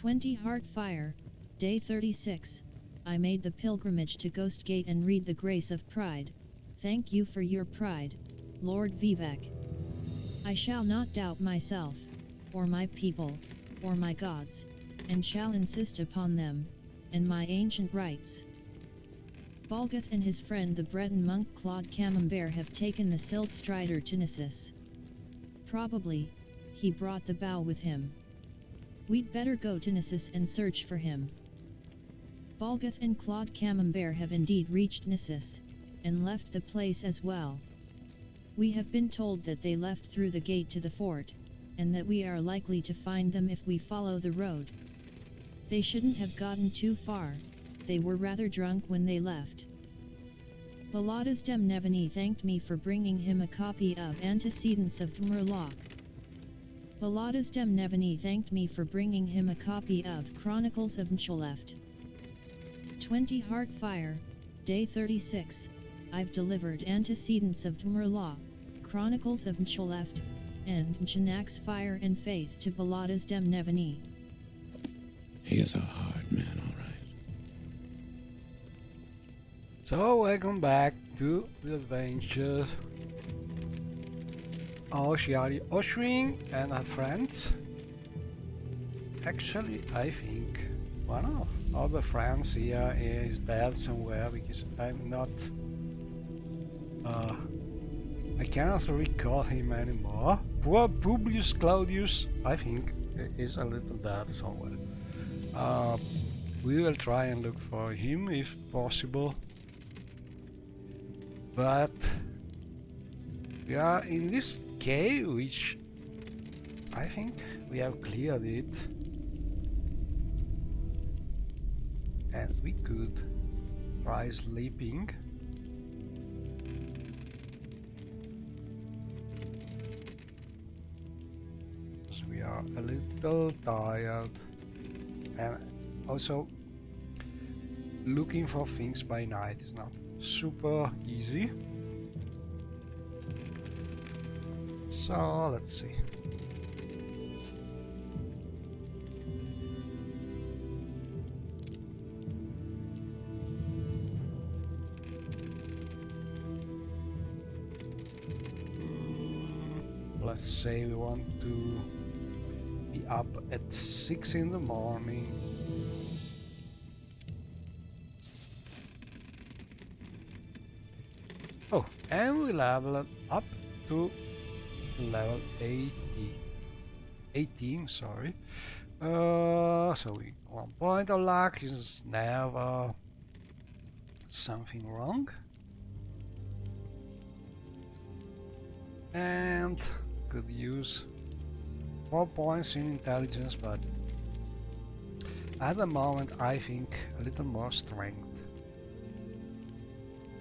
20 Heart Fire, Day 36. I made the pilgrimage to Ghost Gate and read the grace of pride. Thank you for your pride, Lord Vivek. I shall not doubt myself, or my people, or my gods, and shall insist upon them, and my ancient rights. Balgath and his friend the Breton monk Claude Camembert have taken the Silt Strider to Nissus. Probably, he brought the bow with him. We'd better go to Nissus and search for him. Balgath and Claude Camembert have indeed reached Nissus, and left the place as well. We have been told that they left through the gate to the fort, and that we are likely to find them if we follow the road. They shouldn't have gotten too far, they were rather drunk when they left. Baladas Demnevani thanked me for bringing him a copy of Antecedents of Murloc. Baladas Demnevani thanked me for bringing him a copy of Chronicles of Mcholeft. 20 Heart Fire, Day 36. I've delivered Antecedents of Murloc, Chronicles of Mcholeft, and Mchanak's Fire and Faith to Baladas Demnevani. He is a hard man, alright. So, welcome back to the adventures of Shiari Oshwin and her friends. Actually, I think one of all the friends here is dead somewhere because I'm not... I cannot recall him anymore. Poor Publius Claudius, I think, is a little dead somewhere. We will try and look for him if possible. But we are in this cave, which I think we have cleared it. And we could try sleeping. Because we are a little tired. And also looking for things by night is not super easy. So let's see. Let's say we want to be up at 6 in the morning. Oh, and we level up to level 18, sorry. So 1 point of luck is never something wrong. And could use 4 points in intelligence, but at the moment I think a little more strength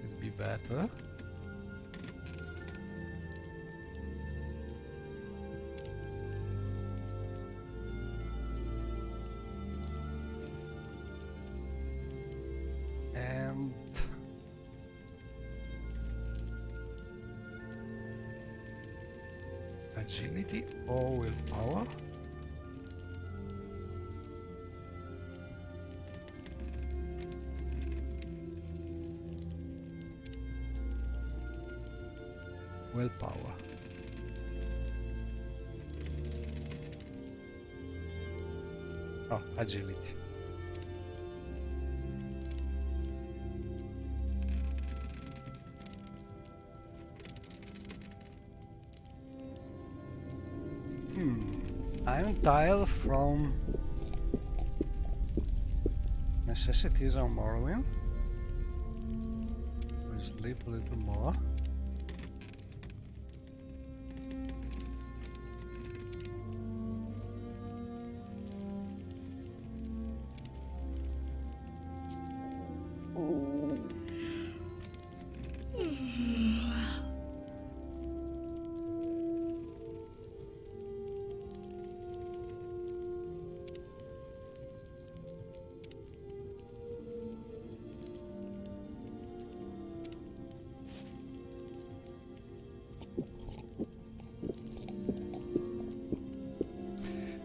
would be better. And agility or willpower? Willpower. Oh, agility. I'm tired from necessities on Morrowind. We'll sleep a little more.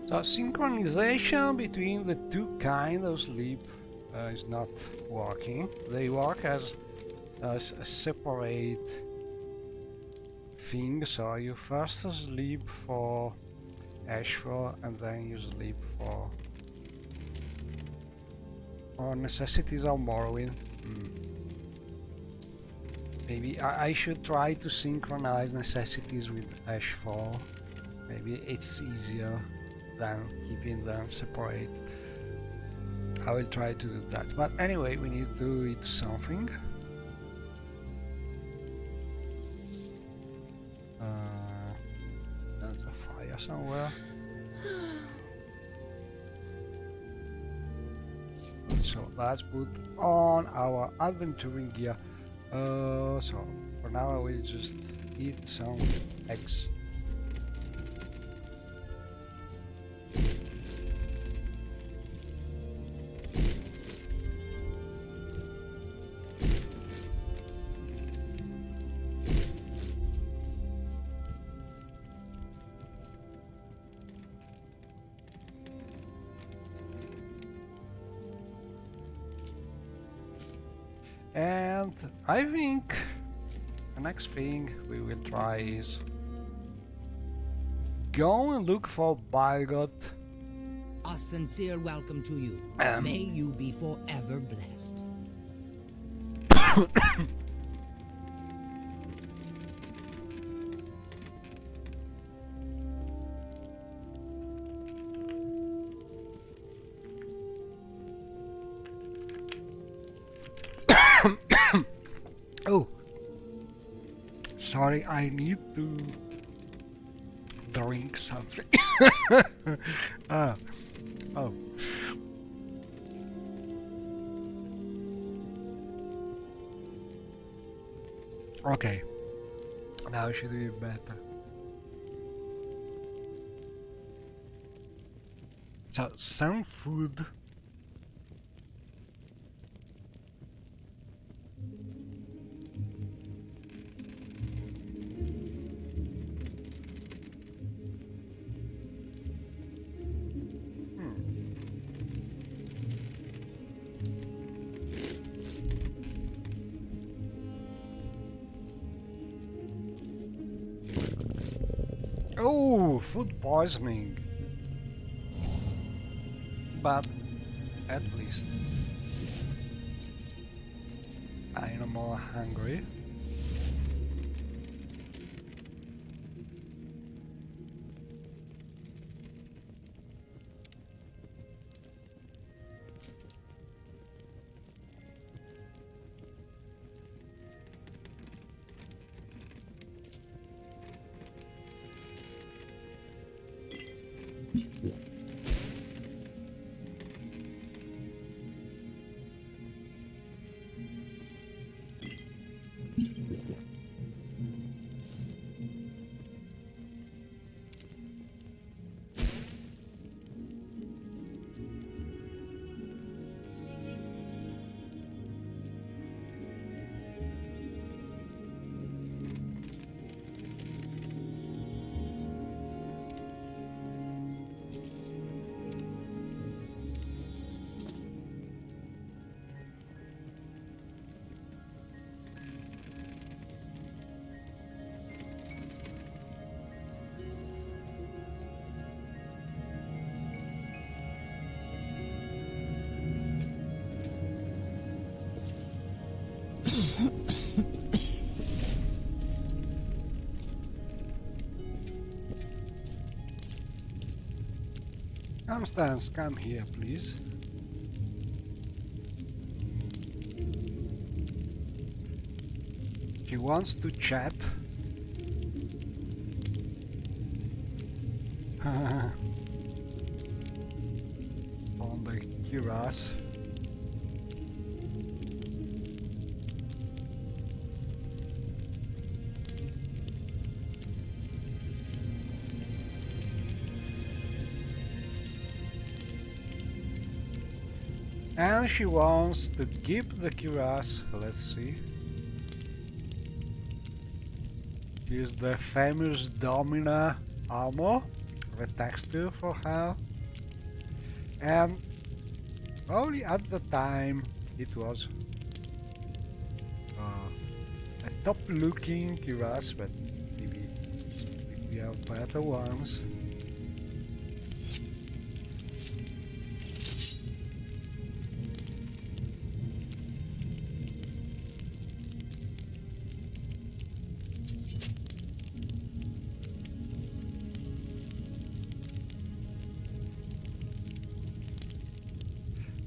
So synchronization between the two kinds of sleep is not working. They work as a separate thing. So you first sleep for Ashfall and then you sleep for necessities of Morrowind. Maybe I should try to synchronize necessities with Ashfall. Maybe it's easier than keeping them separate. I will try to do that. But anyway, we need to eat something. There's a fire somewhere. So let's put on our adventuring gear. So for now I will just eat some eggs. And I think the next thing we will try is go and look for Bargot. A sincere welcome to you. May you be forever blessed. Oh, sorry, I need to drink something. Oh. Okay, now it should be better. So, some food. Oh, food poisoning. But at least I am more hungry. Constance, come here, please. She wants to chat. On the cuirass. And she wants to keep the cuirass. Let's see. Here's the famous Domina armor. a texture for her. And probably at the time it was a top looking cuirass, but maybe we have better ones.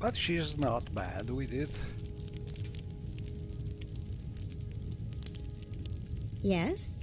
But she's not bad with it. Yes?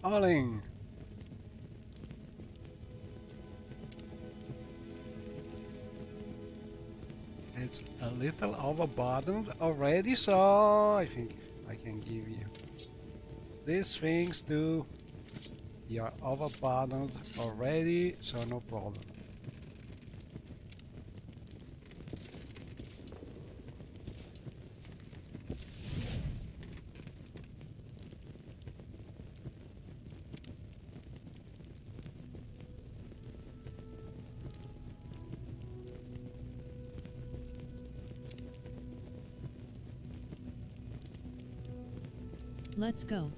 Alling. It's a little overburdened already, so I think I can give you these things too. You're overburdened already, so no problem. Let's go.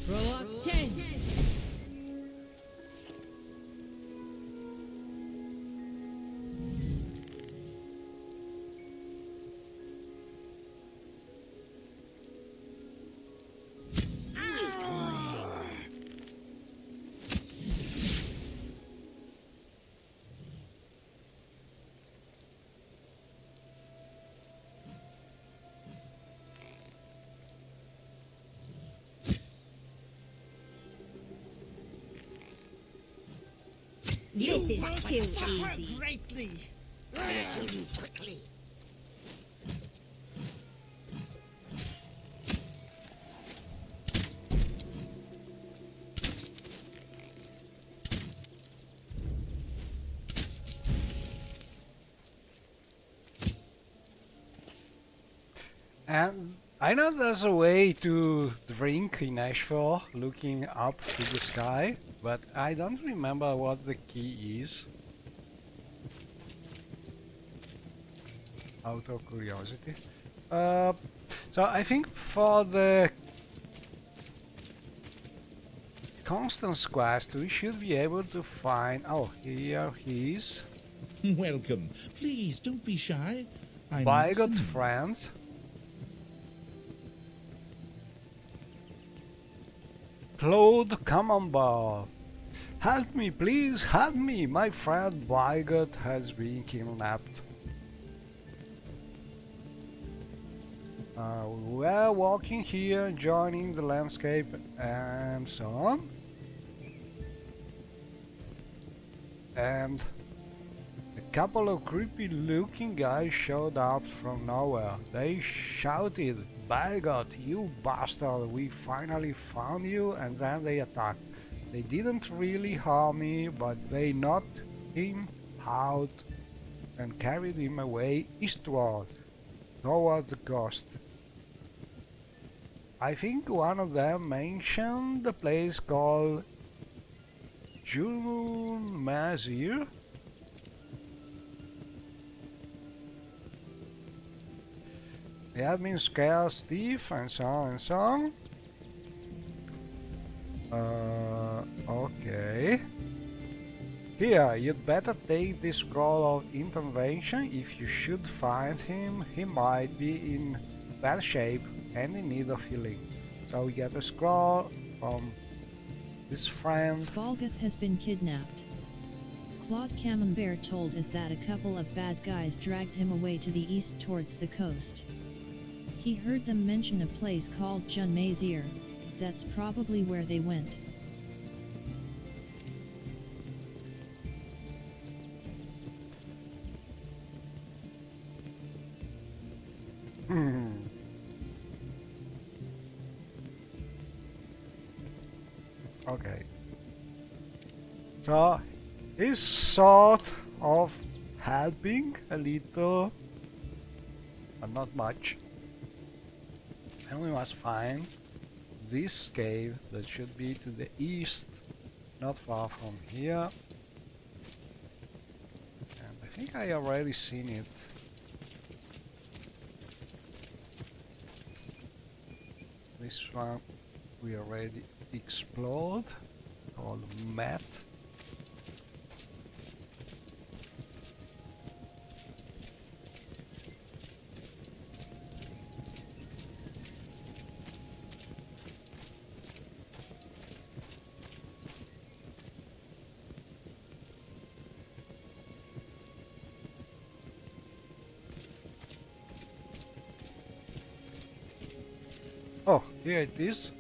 Throw up 10. This is too easy. Greatly. I'll kill you quickly. And I know there's a way to drink in Ashfall looking up to the sky, but I don't remember what the key is. Out of curiosity. So I think for the Constance quest we should be able to find... Oh, here he is. Welcome. Please don't be shy. I'm Bigot listening. friends. Claude, come on board. Help me, please, help me. My friend Bigot has been kidnapped. We're walking here, enjoying the landscape and so on. And a couple of creepy looking guys showed up from nowhere. They shouted, "Bigot, you bastard, we finally found you," and then they attacked. They didn't really harm me, but they knocked him out and carried him away eastward, towards the coast. I think one of them mentioned a place called Mazir. They have been scared stiff and so on and so on. Okay. Here, you'd better take this scroll of intervention. If you should find him, he might be in bad shape and in need of healing. So we get a scroll from this friend. Balgoth has been kidnapped. Claude Camembert told us that a couple of bad guys dragged him away to the east towards the coast. He heard them mention a place called Jun Mazir. That's probably where they went. Okay. So he's sort of helping a little, but not much. And we must find this cave that should be to the east, not far from here. And I think I already seen it. This one we already explored, called Matt. Oh, here it is.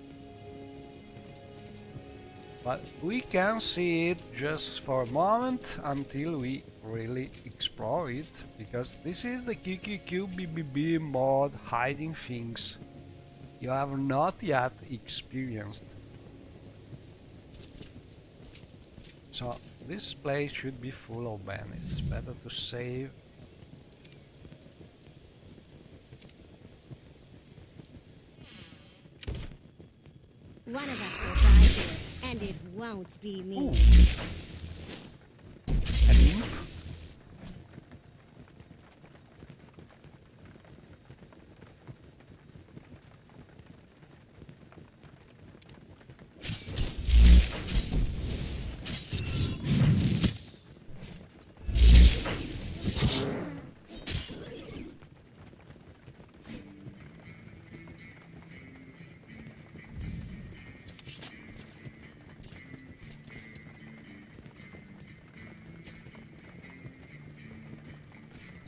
But we can see it just for a moment until we really explore it, because this is the QQQBBB mod hiding things you have not yet experienced. So this place should be full of bandits. Better to save. One of us will die here, and it won't be me. Ooh. An imp?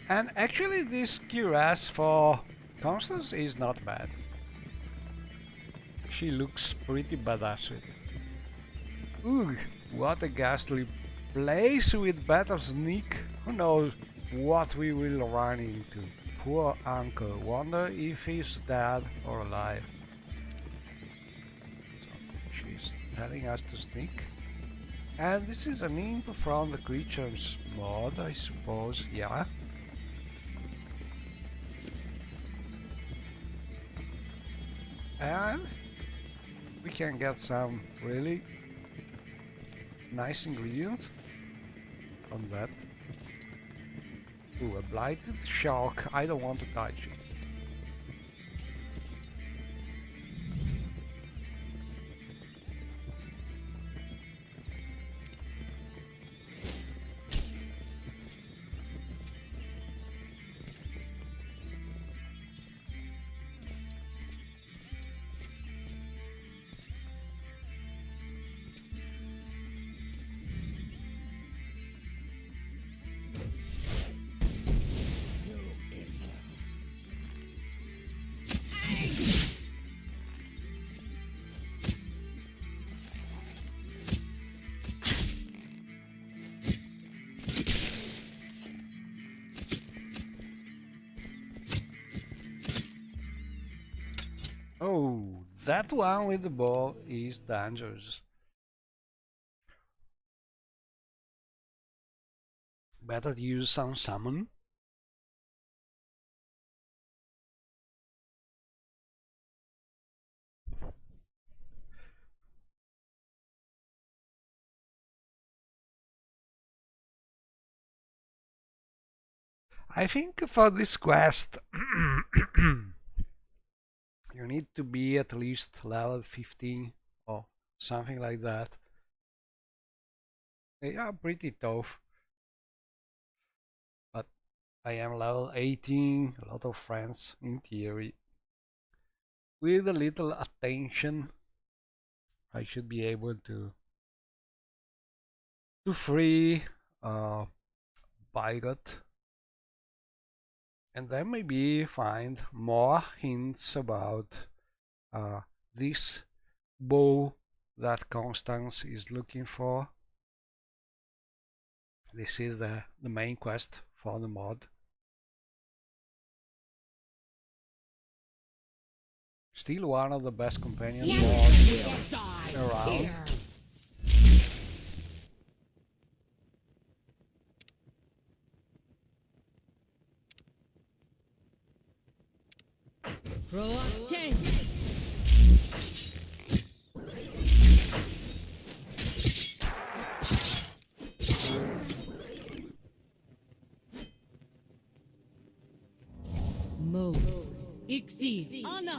And actually this cuirass for Constance is not bad. She looks pretty badass with it. Ooh, what a ghastly place with better sneak. Who knows what we will run into. Poor uncle. Wonder if he's dead or alive. So she's telling us to sneak. And this is an imp from the creatures mod, I suppose. Yeah. And we can get some really nice ingredients from that. Ooh, a blighted shark. I don't want to touch it. Oh, that one with the ball is dangerous. Better to use some summon. I think for this quest you need to be at least level 15 or something like that. They are pretty tough. But I am level 18, a lot of friends in theory. With a little attention, I should be able to free Bigot. And then maybe find more hints about this bow that Constance is looking for. This is the main quest for the mod. Still one of the best companion mods around. Move. Ixi. Honor.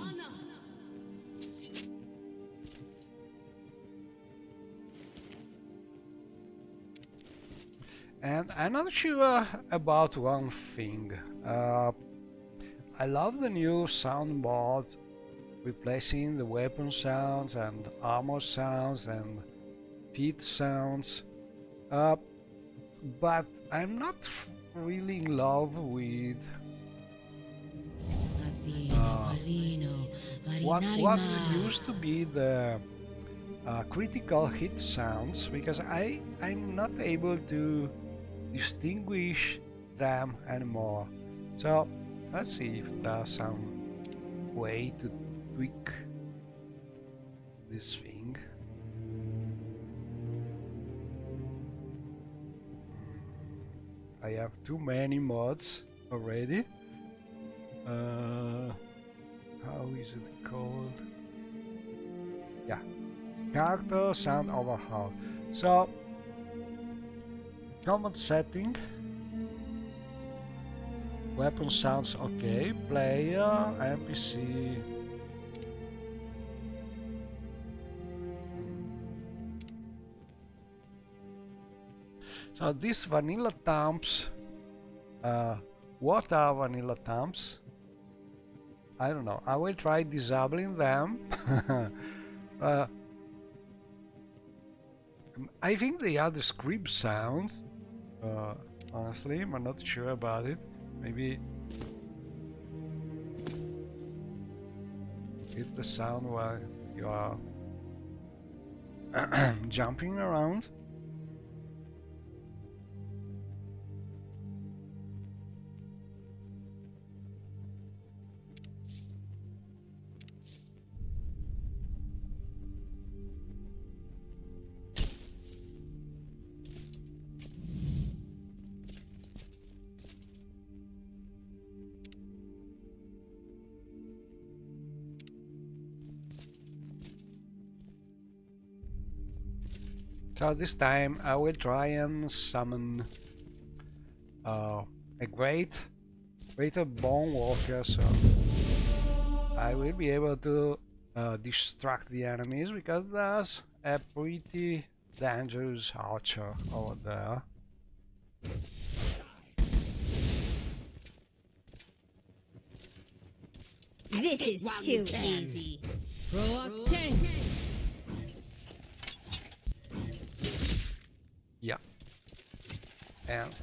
And I'm not sure about one thing. I love the new sound mod, replacing the weapon sounds and armor sounds and feet sounds. But I'm not really in love with what used to be the critical hit sounds, because I'm not able to distinguish them anymore. So let's see if there's some way to tweak this thing. I have too many mods already. How is it called? Yeah, character sound overhaul. So common setting, weapon sounds okay, player, NPC. So these vanilla thumbs, what are vanilla thumbs? I don't know. I will try disabling them. I think they are the script sounds. Honestly, I'm not sure about it. Maybe it's the sound while you are jumping around. So this time I will try and summon a greater bone walker, so I will be able to distract the enemies, because there's a pretty dangerous archer over there. This is too easy. Yeah. And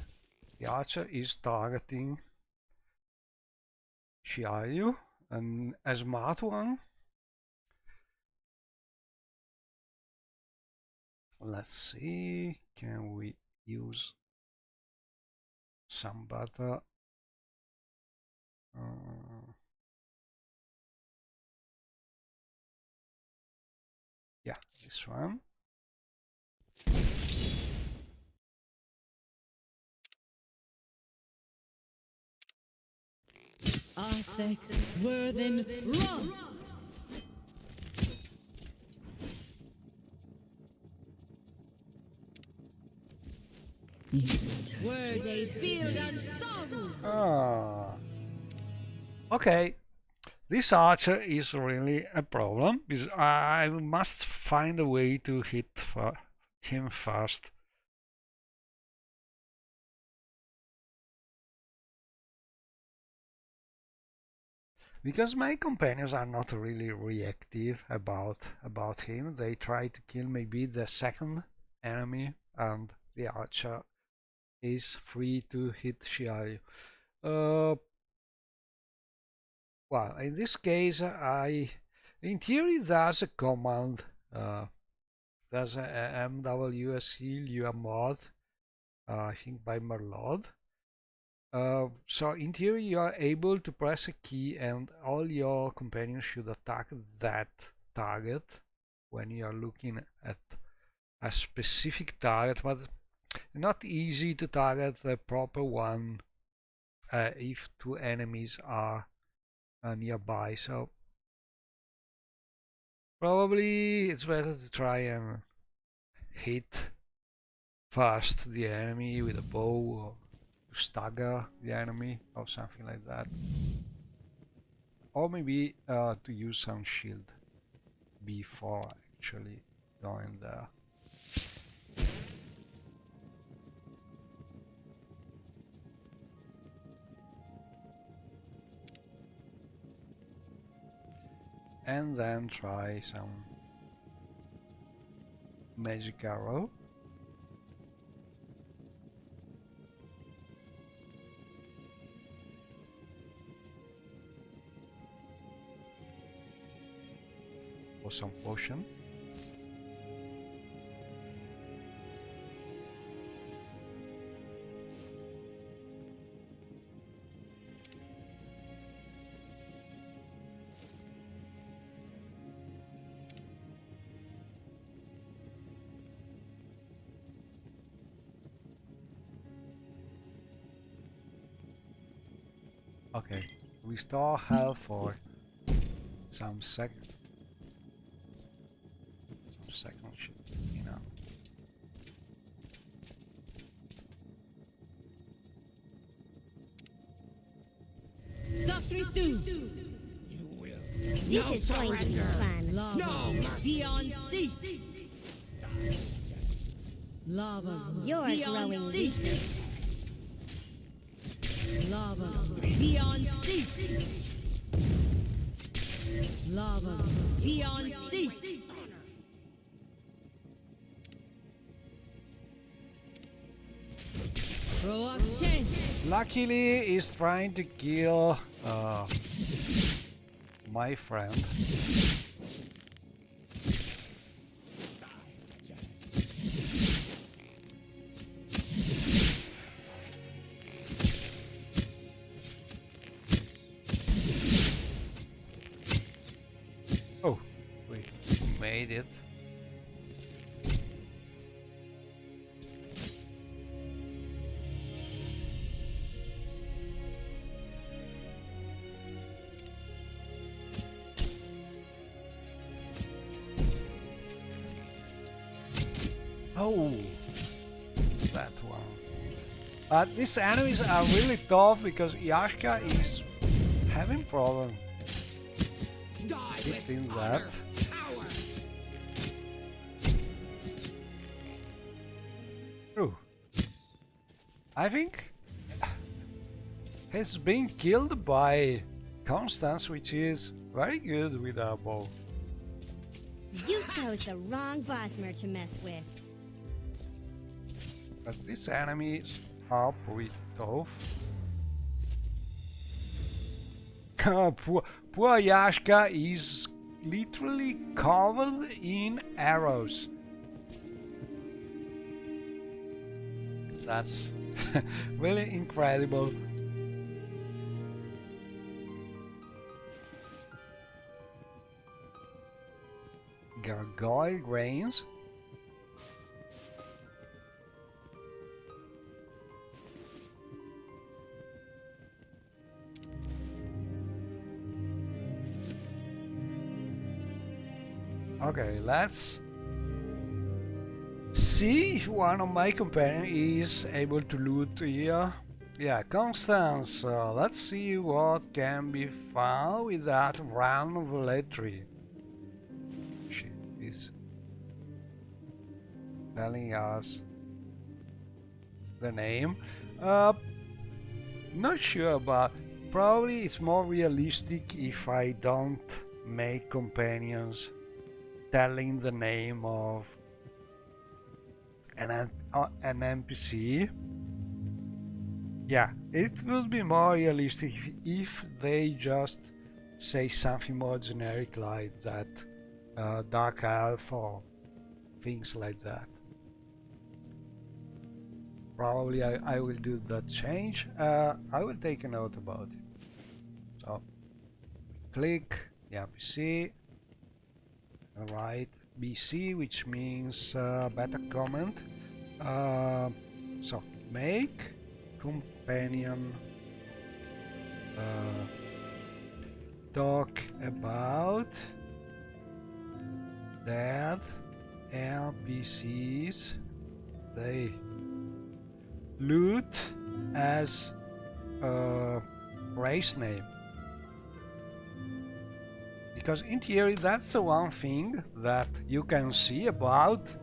the archer is targeting Shiayu, and a smart one. Let's see, can we use some butter? Yeah, this one. Arthek, Worthen, run! Word a field unsown! Ah. Okay. This archer is really a problem, because I must find a way to hit him first. Because my companions are not really reactive about him. They try to kill maybe the second enemy, and the archer is free to hit Shiayu. Well, in this case, in theory, there's a command. There's a MWSE mod, I think by Merlod. So in theory, you are able to press a key, and all your companions should attack that target when you are looking at a specific target, but not easy to target the proper one if two enemies are nearby. So probably it's better to try and hit first the enemy with a bow, or to stagger the enemy, or something like that. Or maybe to use some shield before actually going there. And then try some magic arrow. Or some potion. Okay, restore health for some second shit, you know. This is going to be fun. Lava, beyond sea! Lava, You're beyond growing sea! Lava, beyond sea! Lava, beyond sea! Luckily, he's trying to kill my friend. Oh, we made it. Oh, that one. But these enemies are really tough because Yashka is having problem hitting that. Ooh. I think he's been killed by Constance, which is very good with our bow. You chose the wrong Bosmer to mess with. But these enemies are pretty tough. Poor Yashka is literally covered in arrows. That's really incredible. Gargoyle grains. Okay, let's see if one of my companions is able to loot here. Yeah, Constance, let's see what can be found with that random Veletri. She is telling us the name. Not sure, but probably it's more realistic if I don't make companions telling the name of an NPC. Yeah, it would be more realistic if they just say something more generic like that, Dark Elf or things like that. Probably I will do that change. I will take a note about it. So, click the NPC. Right, BC, which means better comment. So make companion talk about that NPCs they loot as a race name. Because in theory that's the one thing that you can see about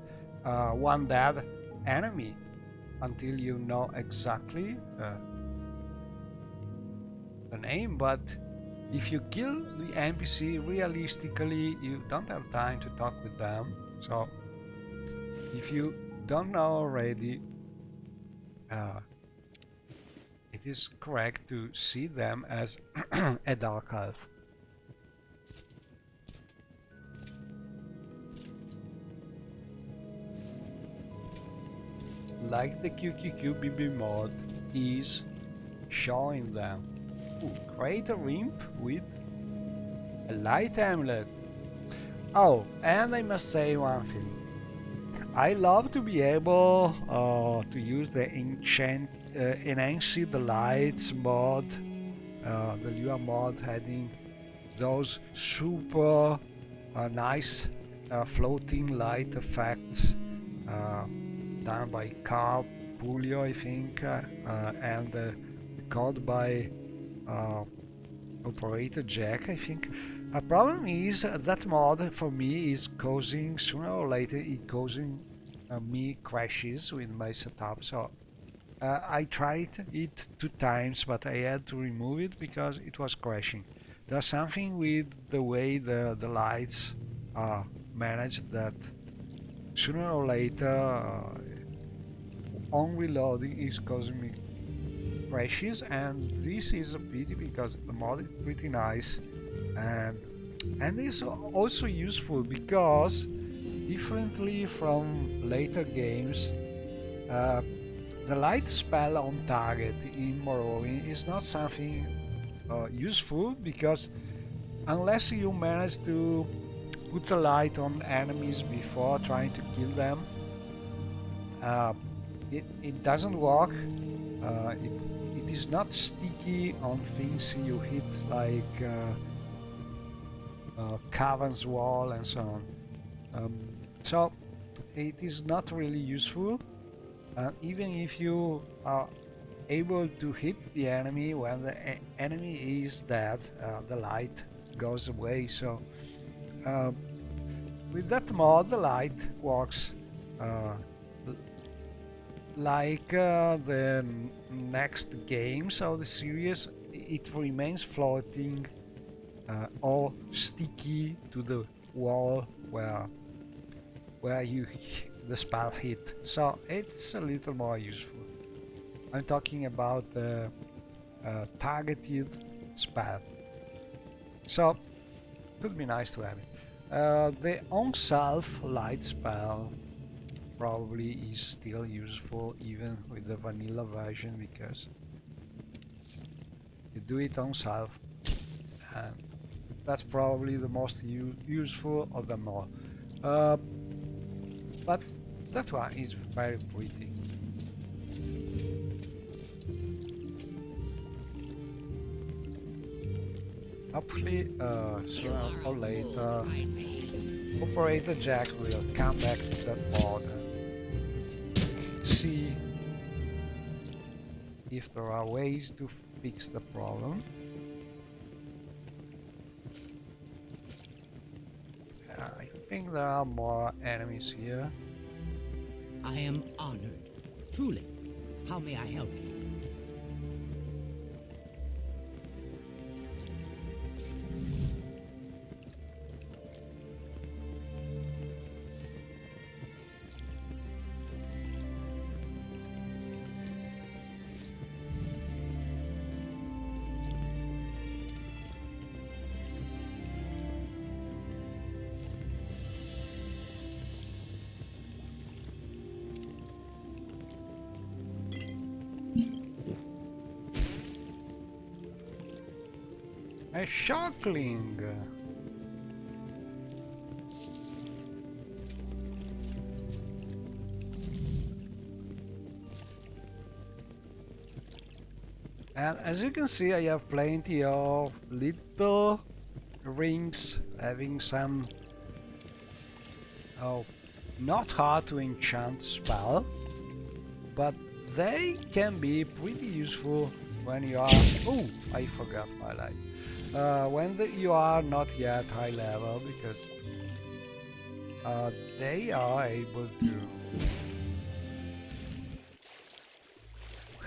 one dead enemy until you know exactly the name. But if you kill the NPC, realistically you don't have time to talk with them. So if you don't know already, it is correct to see them as a Dark Elf. Like the QQQBB mod is showing them. Ooh, create a imp with a light amulet. Oh, and I must say one thing. I love to be able to use the Enhanced Lights mod, the Lua mod, having those super nice floating light effects done by Carl Pulio, I think, and code by Operator Jack, I think. A problem is that mod for me is causing, sooner or later, it causing me crashes with my setup. So I tried it 2 times, but I had to remove it because it was crashing. There's something with the way the lights are managed that sooner or later on reloading is causing me crashes, and this is a pity because the mod is pretty nice and it's also useful because differently from later games, the light spell on target in Morrowind is not something useful, because unless you manage to put the light on enemies before trying to kill them, it doesn't work. It is not sticky on things you hit, like caverns wall and so on. So it is not really useful. Even if you are able to hit the enemy when the enemy is dead, the light goes away. So with that mod, the light works like the next games of the series. It remains floating or sticky to the wall where you the spell hit, so it's a little more useful. I'm talking about the targeted spell, so could be nice to have it. The on-self light spell probably is still useful even with the vanilla version, because you do it on self, and that's probably the most useful of them all. But that one is very pretty. Hopefully, sooner or later, Operator Jack will come back to that board and see if there are ways to fix the problem. I think there are more enemies here. I am honored. Truly. How may I help you? A sharkling! And as you can see, I have plenty of little rings having some not hard to enchant spell, but they can be pretty useful when you are... Oh, I forgot my life. When you are not yet high level, because they are able to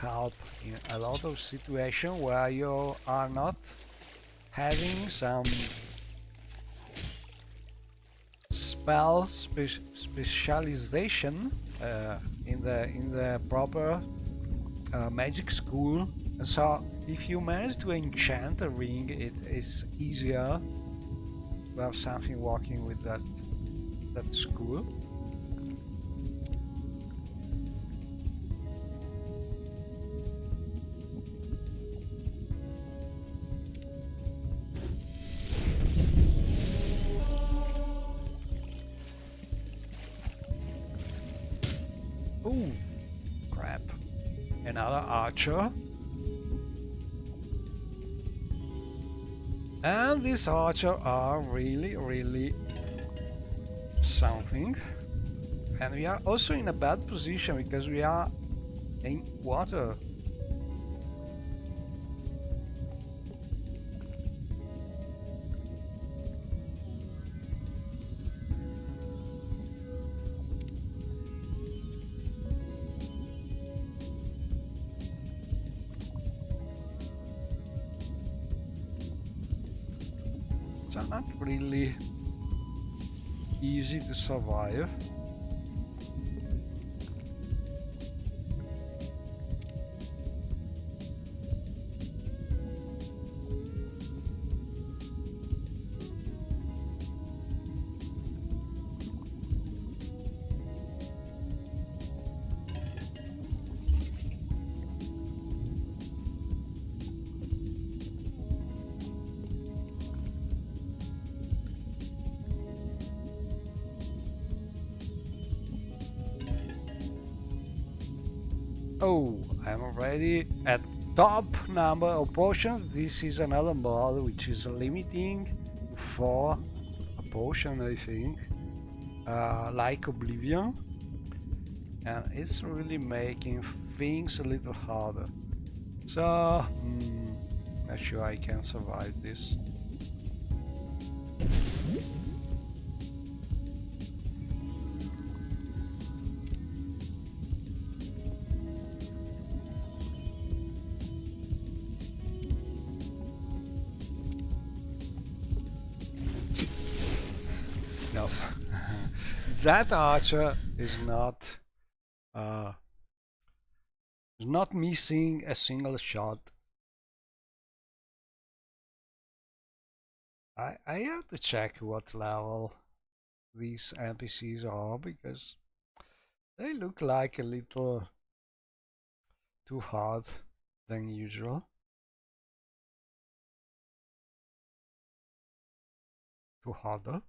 help in a lot of situations where you are not having some spell specialization in the proper magic school. And so if you manage to enchant a ring, it is easier to have something working with that school. Oh, crap. Another archer. And these archers are really something. And we are also in a bad position because we are in water. It's not really easy to survive. Oh, I'm already at top number of potions. This is another mod which is limiting 4 a potion, I think. like Oblivion, and it's really making things a little harder. So, not sure I can survive this. No. That archer is not missing a single shot. I have to check what level these NPCs are, because they look like a little too hard than usual. Too harder.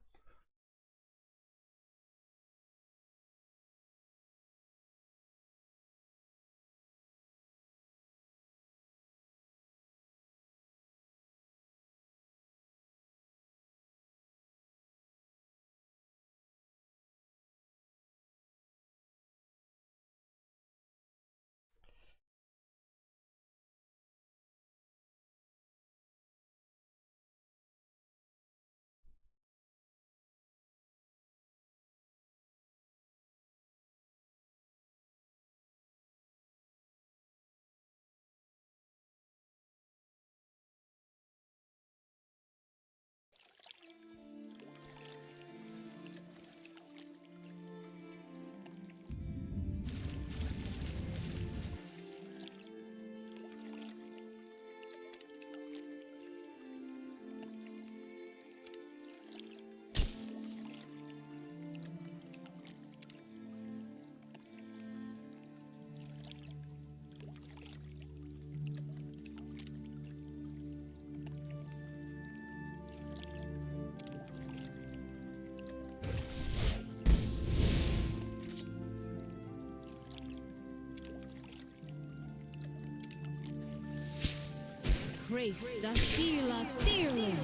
Crave the seal of fearling.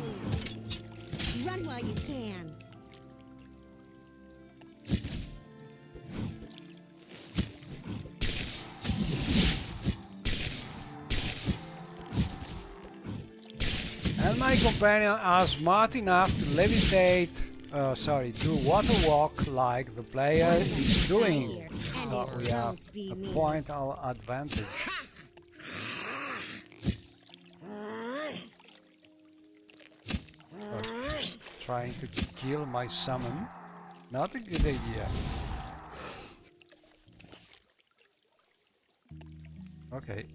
Run while you can. And my companion are smart enough to levitate, do water walk like the player is doing. So we have a point of advantage. Trying to kill my summon, not a good idea. Okay.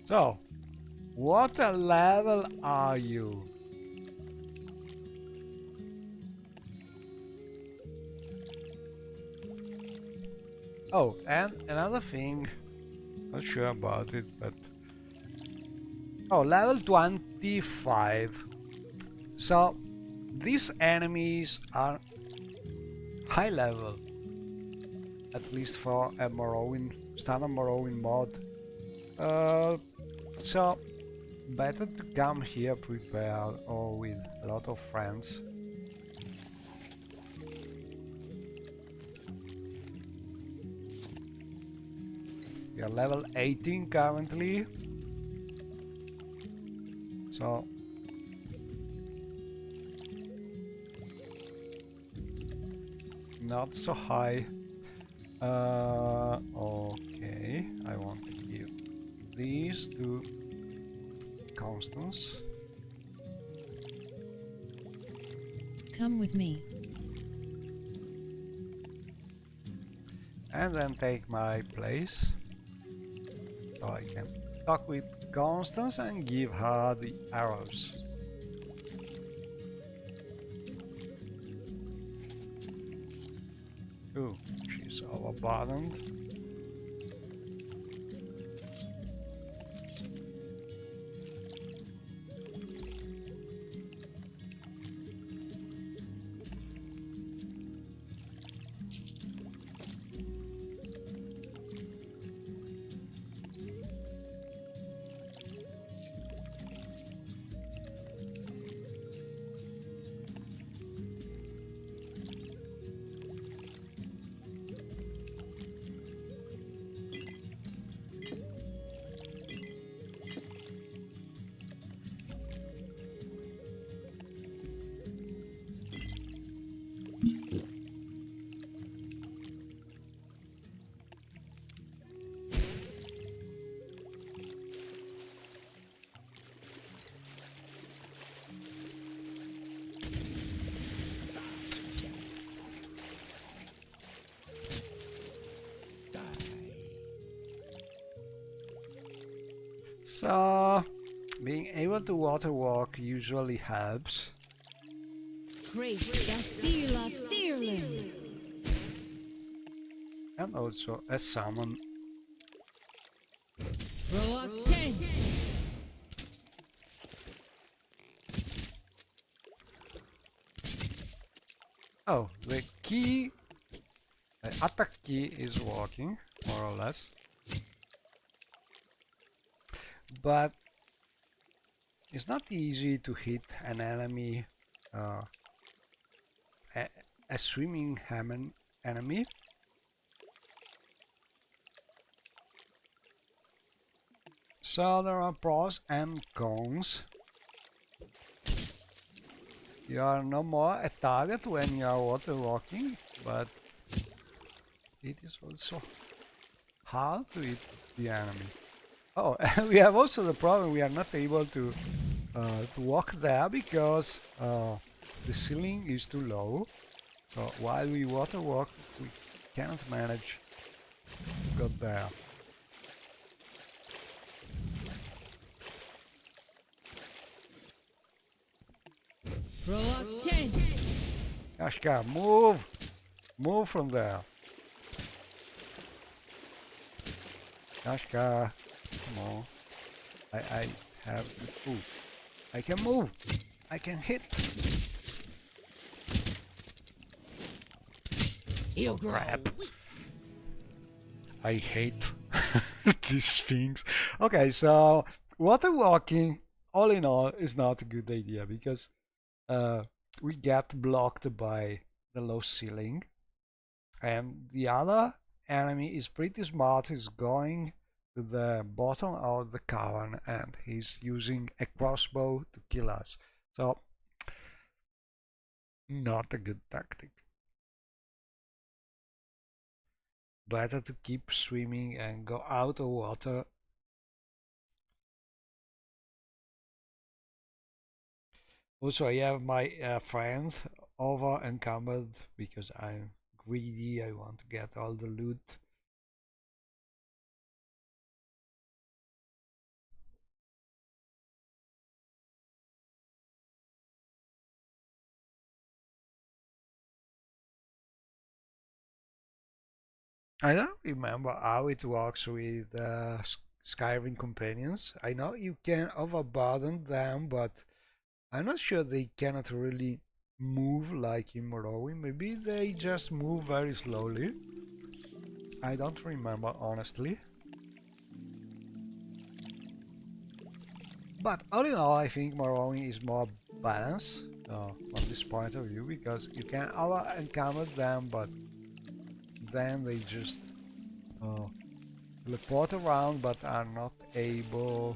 So, what level are you? Oh, and another thing, not sure about it, but oh, level 25. So these enemies are high level, at least for a Morrowind, standard Morrowind mod. So better to come here prepared or with a lot of friends. We are level 18 currently, so not so high. Okay, I want to give these to Constance. Come with me. And then take my place. So I can talk with Constance and give her the arrows. Ooh, she's overburdened. So being able to water walk usually helps. Great Dastila Thirling. And also a summon. Reluctant. Oh, the key, the attack key is working, more or less. But it's not easy to hit an enemy, a swimming enemy. So there are pros and cons. You are no more a target when you are water walking, but it is also hard to hit the enemy. Oh, and we have also the problem we are not able to walk there because the ceiling is too low. So while we water walk, we can't manage to go there. Reluctant. Yashka, move! Move from there. Yashka, come on. I have to move. I can move. I can hit. He'll grow crap. weak. I hate these things. Okay, so water walking, all in all, is not a good idea because we get blocked by the low ceiling, and the other enemy is pretty smart. He's going to the bottom of the cavern and he's using a crossbow to kill us. So, not a good tactic. Better to keep swimming and go out of water. Also, I have my friend over encumbered because I'm greedy. I want to get all the loot. I don't remember how it works with Skyrim companions. I know you can overburden them, but I'm not sure they cannot really move like in Morrowind. Maybe they just move very slowly. I don't remember, honestly. But all in all, I think Morrowind is more balanced from this point of view, because you can over-encumber them, but then they just teleport around but are not able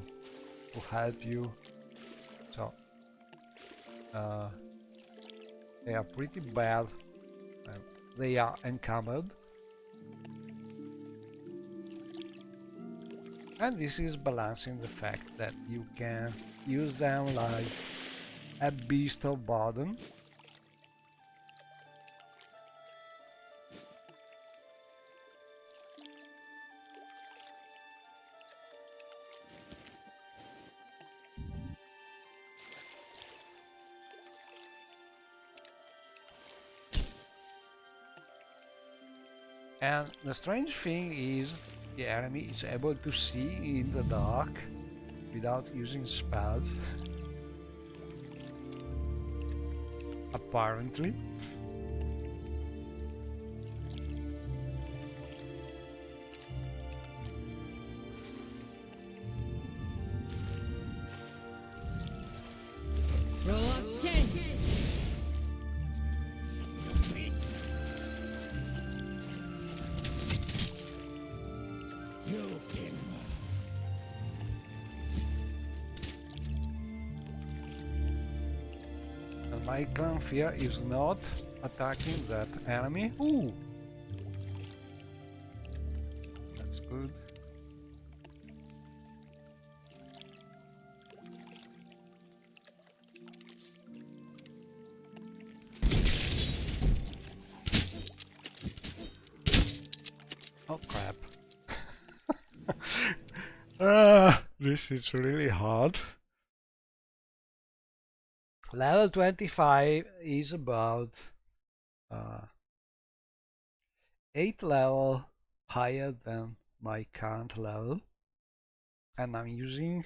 to help you. So they are pretty bad and they are encumbered. And this is balancing the fact that you can use them like a beast of burden. And the strange thing is the enemy is able to see in the dark without using spells. Apparently. Reluctant. And my clan fear is not attacking that enemy. Ooh! That's good. Oh crap. This is really hard. Level 25 is about 8 level higher than my current level, and I'm using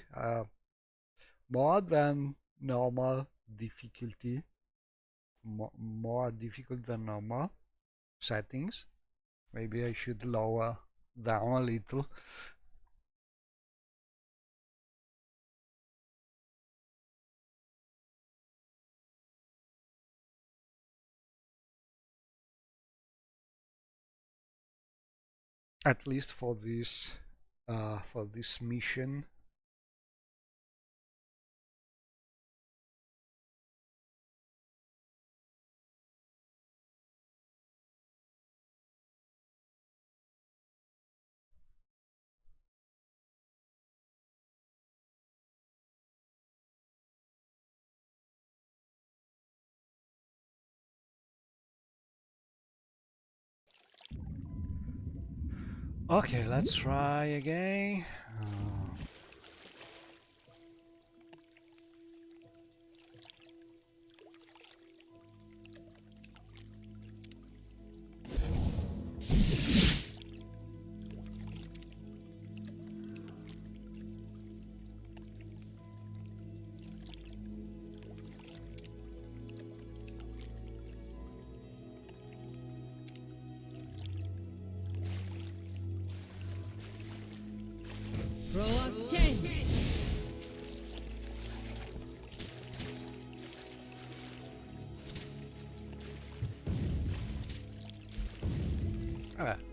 more than normal difficulty, more difficult than normal settings. Maybe I should lower down a little. At least for this mission. Okay, let's try again. Throw up 10.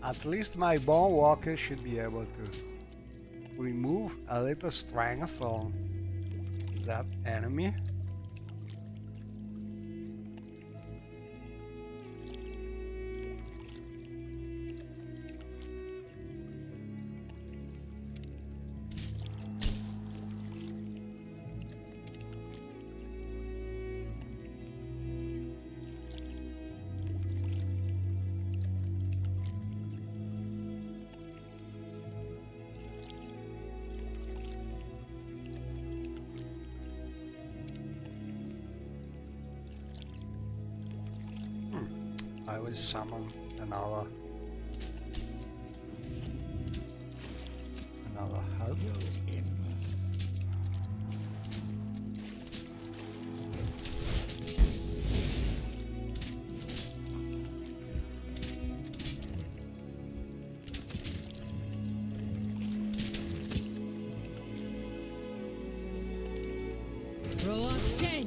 At least my Bone Walker should be able to remove a little strength from that enemy. I will summon another help. Throw up 10.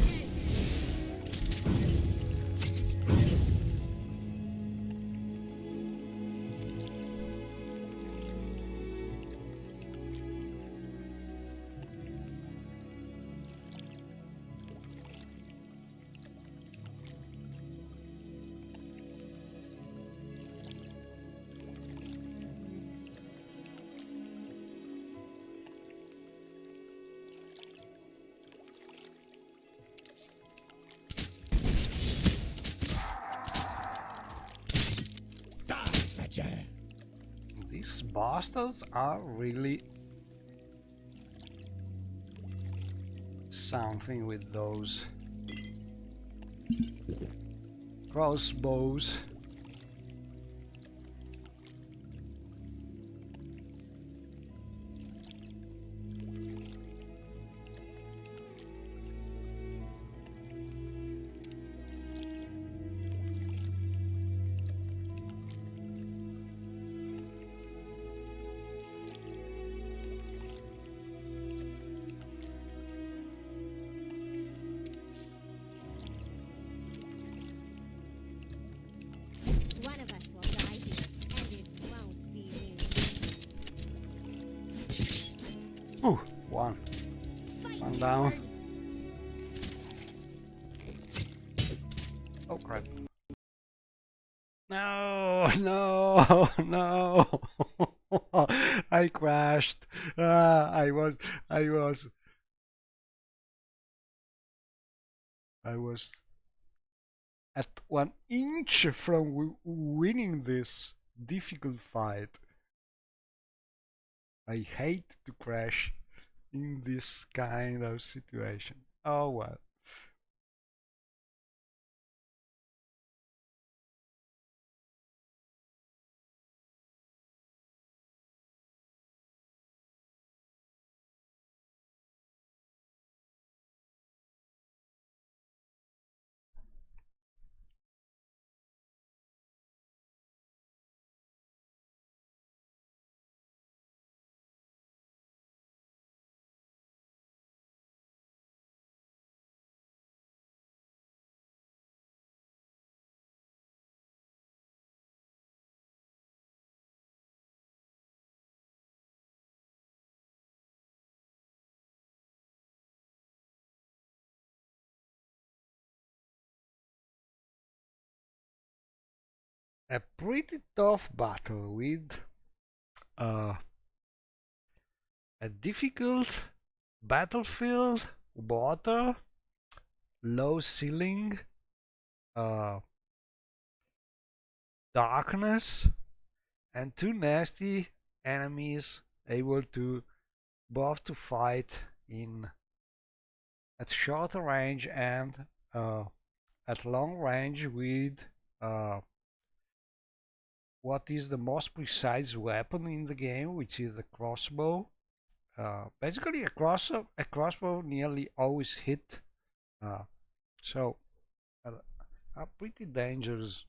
These bastards are really something with those crossbows. One of us will die here, and it won't be me. Ooh, one down. Oh crap. No, no, no. I crashed. I was at 1 inch from winning this difficult fight. I hate to crash in this kind of situation. Oh well. A pretty tough battle with uh, a difficult battlefield, water, low ceiling, uh, darkness, and two nasty enemies able to both to fight in at short range and at long range with uh, what is the most precise weapon in the game, which is the crossbow. Basically, a crossbow nearly always hit, uh, so are pretty dangerous.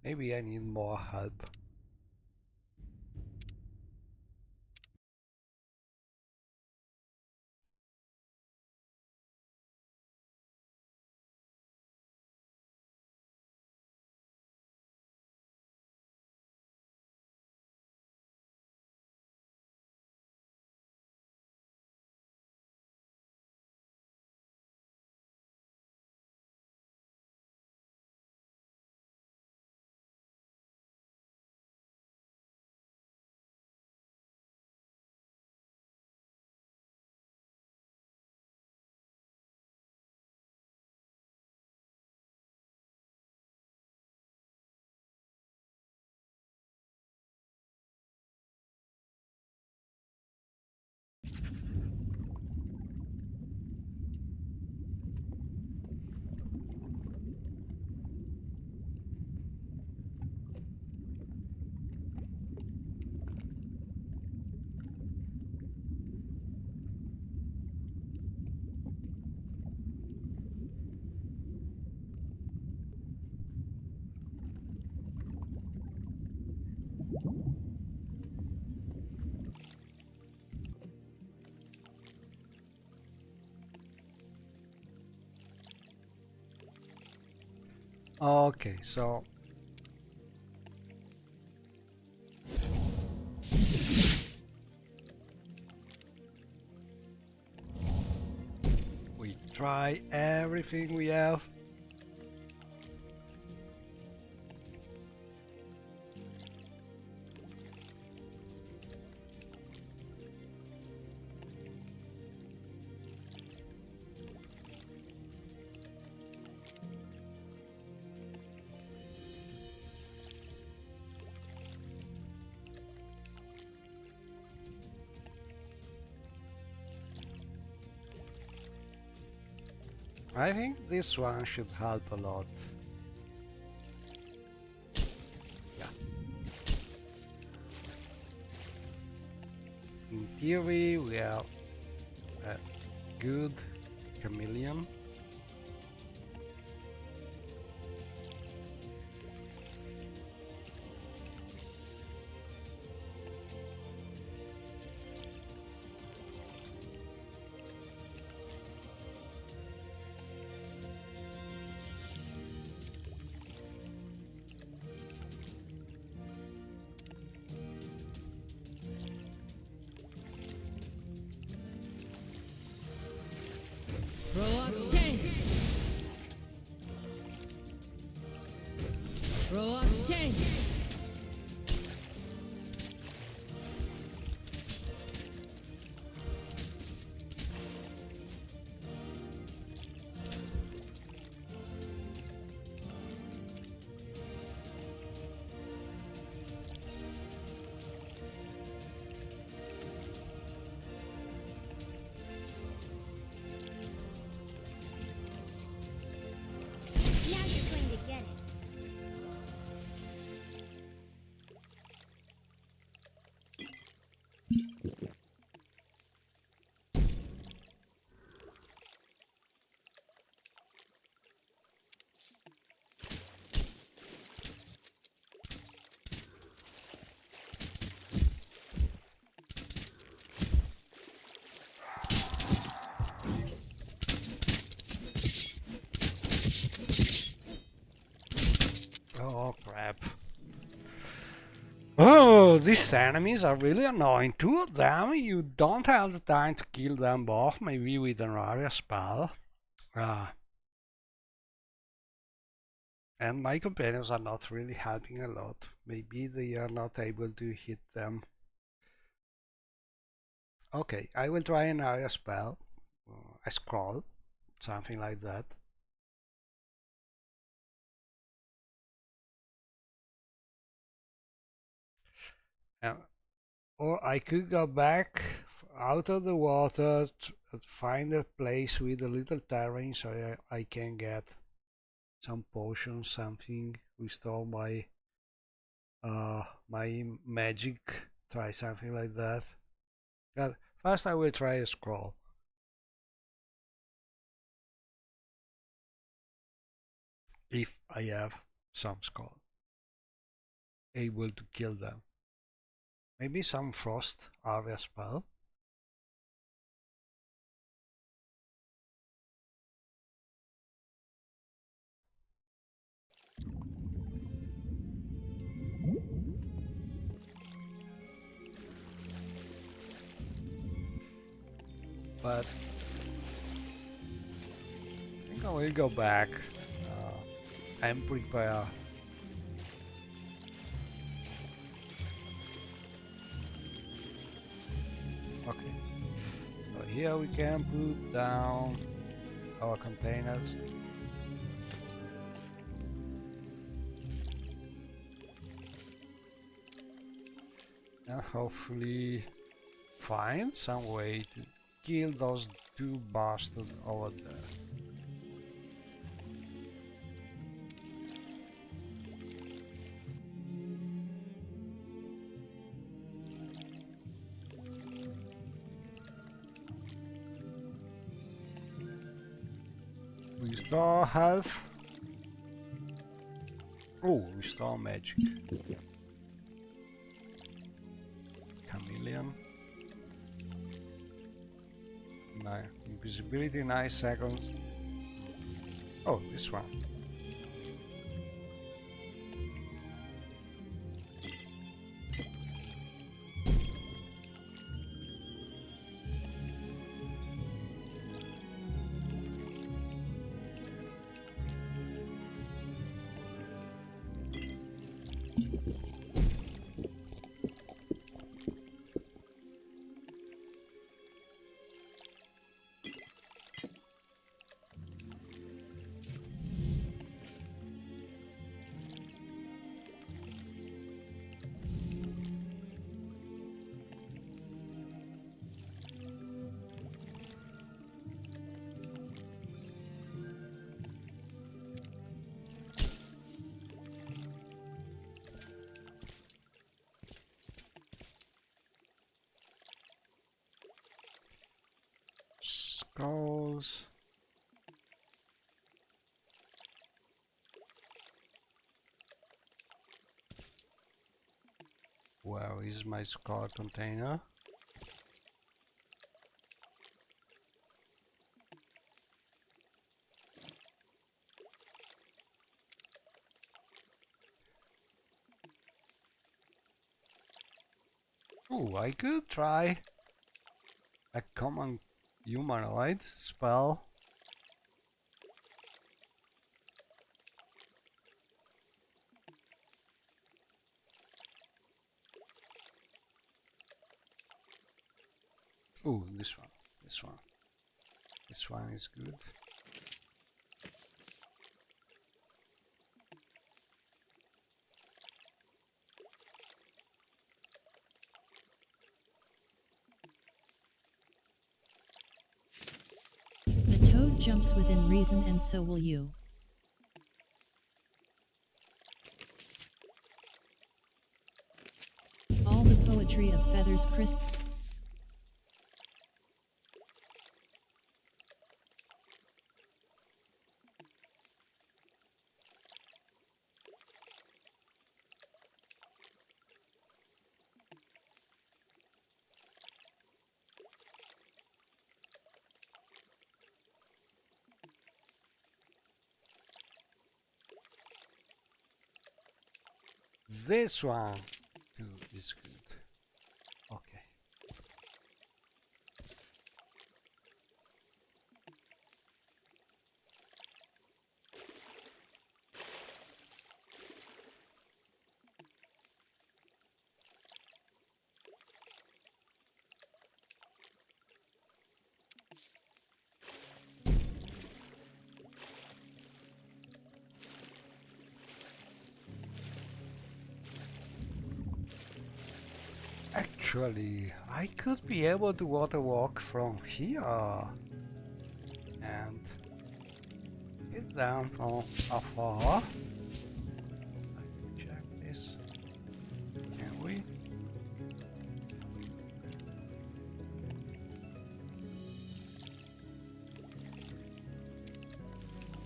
Maybe I need more help. Okay, so we try everything we have. I think this one should help a lot. Yeah. In theory, we have a good chameleon. Throw up Throw up tank. Now you're going to get it. Oh crap. Oh, these enemies are really annoying. Two of them, you don't have the time to kill them both, maybe with an area spell. And my companions are not really helping a lot. Maybe they are not able to hit them. Okay, I will try an area spell. A scroll, something like that. Or I could go back out of the water to find a place with a little terrain so I can get some potions, something, restore my my magic, try something like that. But first I will try a scroll. If I have some scroll able to kill them. Maybe some frost area spell. But I think I will go back and prepare. Okay, so here we can put down our containers. And hopefully find some way to kill those two bastards over there. Restore health. Oh, restore magic. Chameleon. Nine. Invisibility 9 seconds. Oh, this one. Scrolls. Where is my scroll container? Oh, I could try a common humanoid spell. Oh, this one. This one is good. The toad jumps within reason, and so will you. All the poetry of feathers crisp. This one too is good. Okay. Actually, I could be able to water walk from here and hit them from afar. Let's check this. Can we?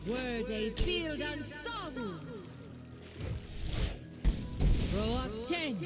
Word a field and song. Throw up 10.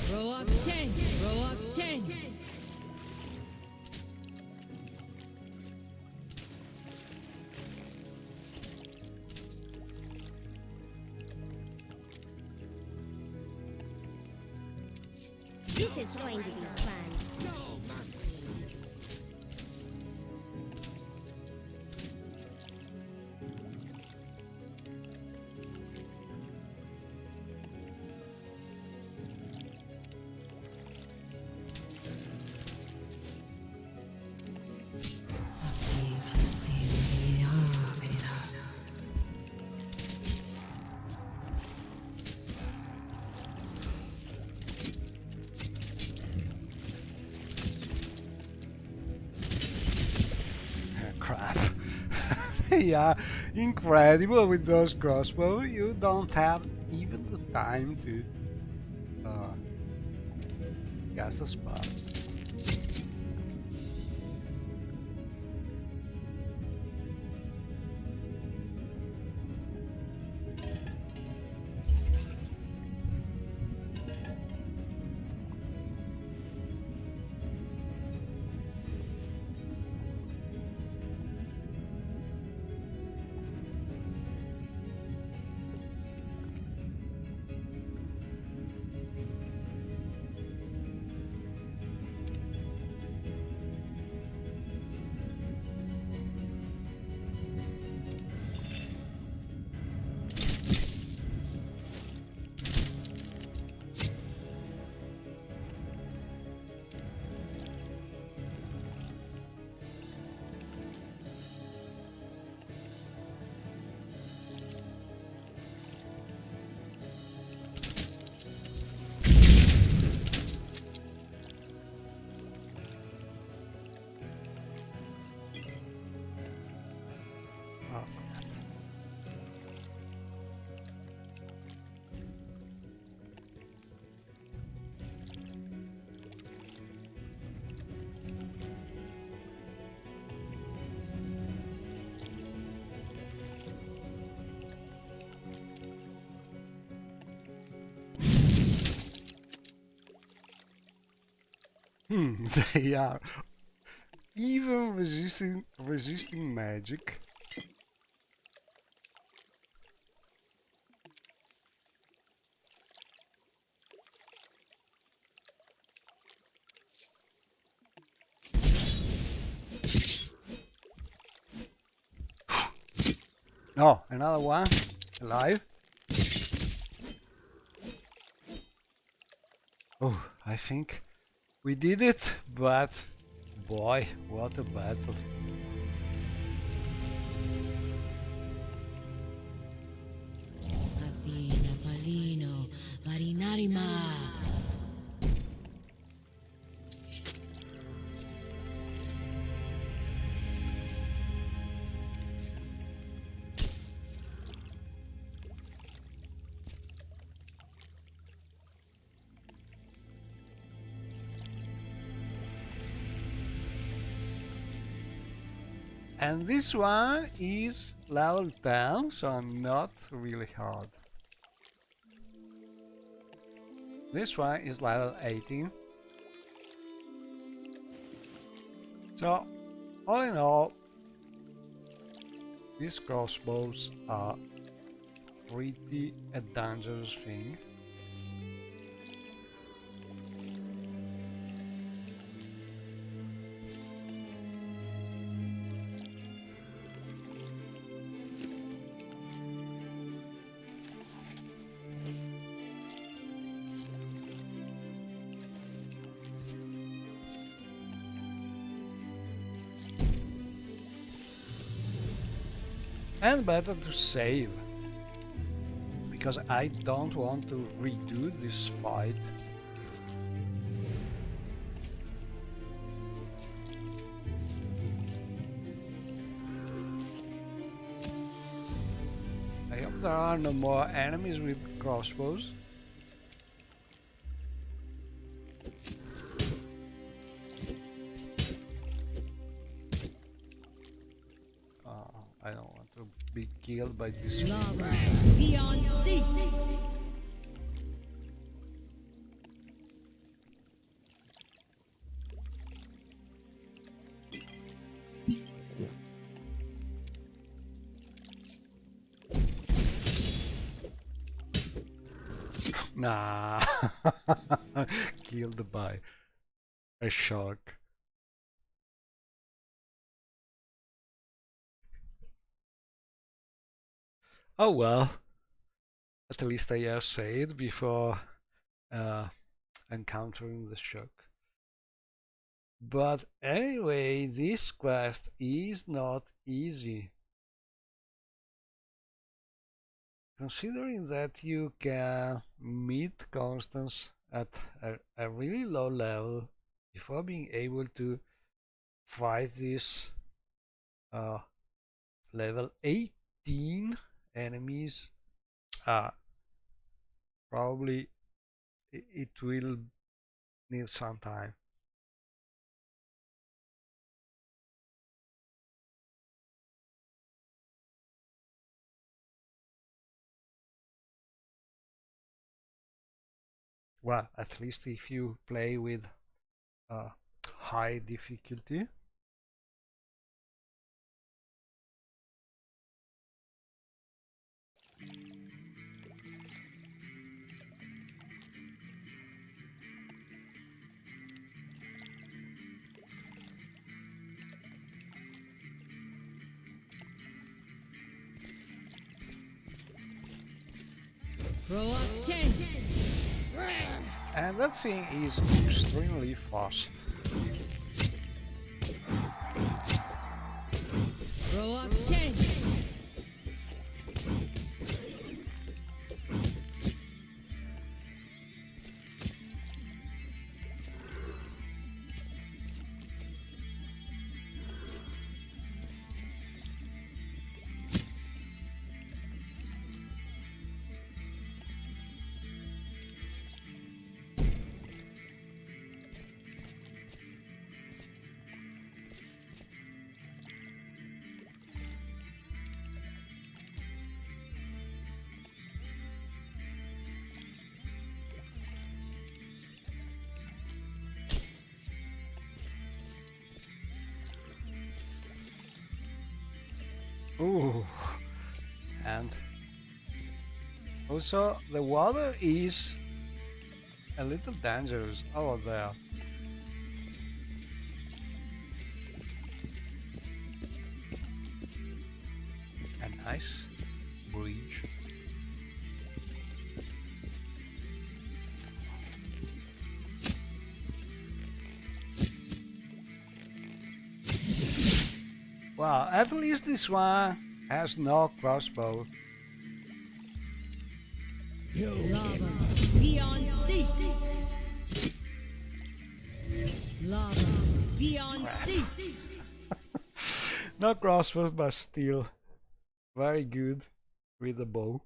Throw up 10. Throw up 10. This is going to be fun. Crap. They are incredible with those crossbows. You don't have even the time to cast a spell. They are even resisting magic. Oh, another one alive. Oh, I think we did it, but boy, what a battle. Athena Falino Parinarima. And this one is level 10, so not really hard. This one is level 18. So, all in all, these crossbows are pretty a dangerous thing. And better to save, because I don't want to redo this fight. I hope there are no more enemies with crossbows. I don't want to be killed by this. Lava beyond sea. Nah, killed by a shark. Oh well, at least I have saved before encountering the shark. But anyway, this quest is not easy. Considering that you can meet Constance at a really low level before being able to fight this level 18 enemies, probably it will need some time. Well, at least if you play with high difficulty. Throw up 10. And that thing is extremely fast. Throw up 10. Also, the water is a little dangerous over there. A nice bridge. Well, at least this one has no crossbow. Lava beyond sea. Lava beyond sea. No crossbow, but still very good with the bow.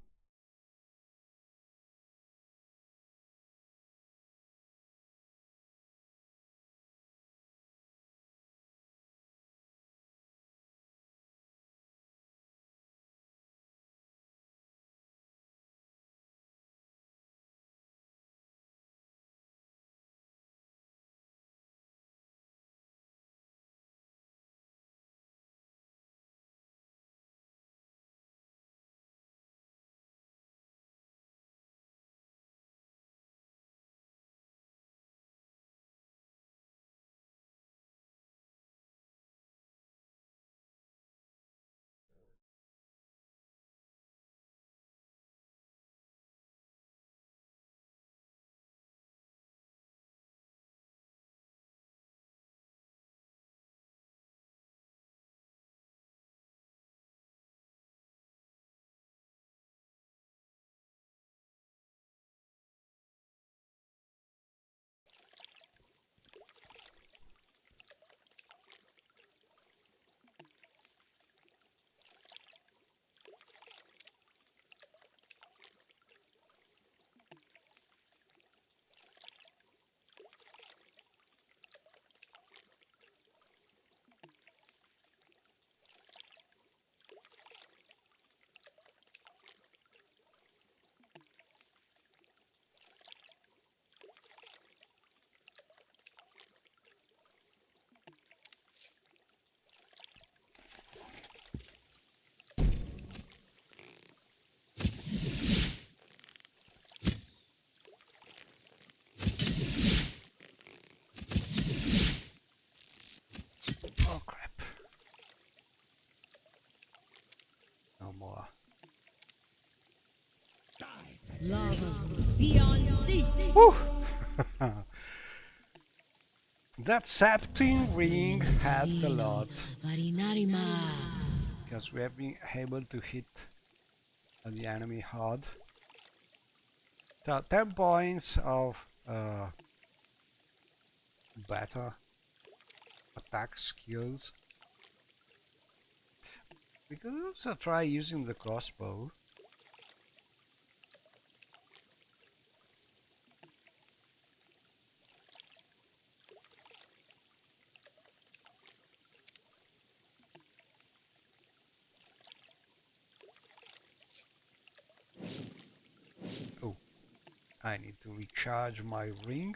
Oh crap. No more. Lava beyond sea. Woo! That sapling ring helped a lot because we have been able to hit the enemy hard. So 10 points of better attack skills. We could also try using the crossbow. Oh, I need to recharge my ring.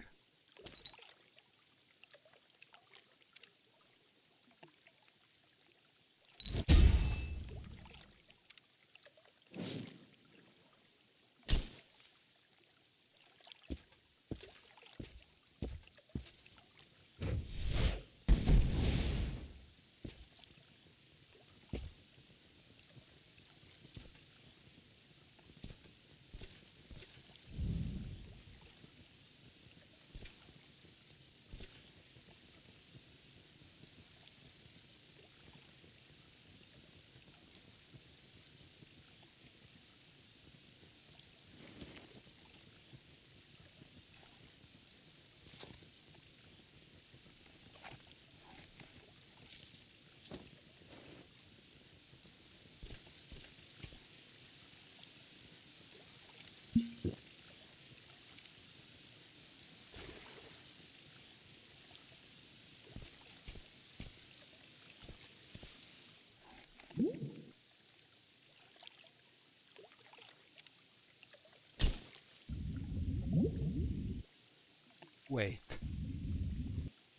Wait,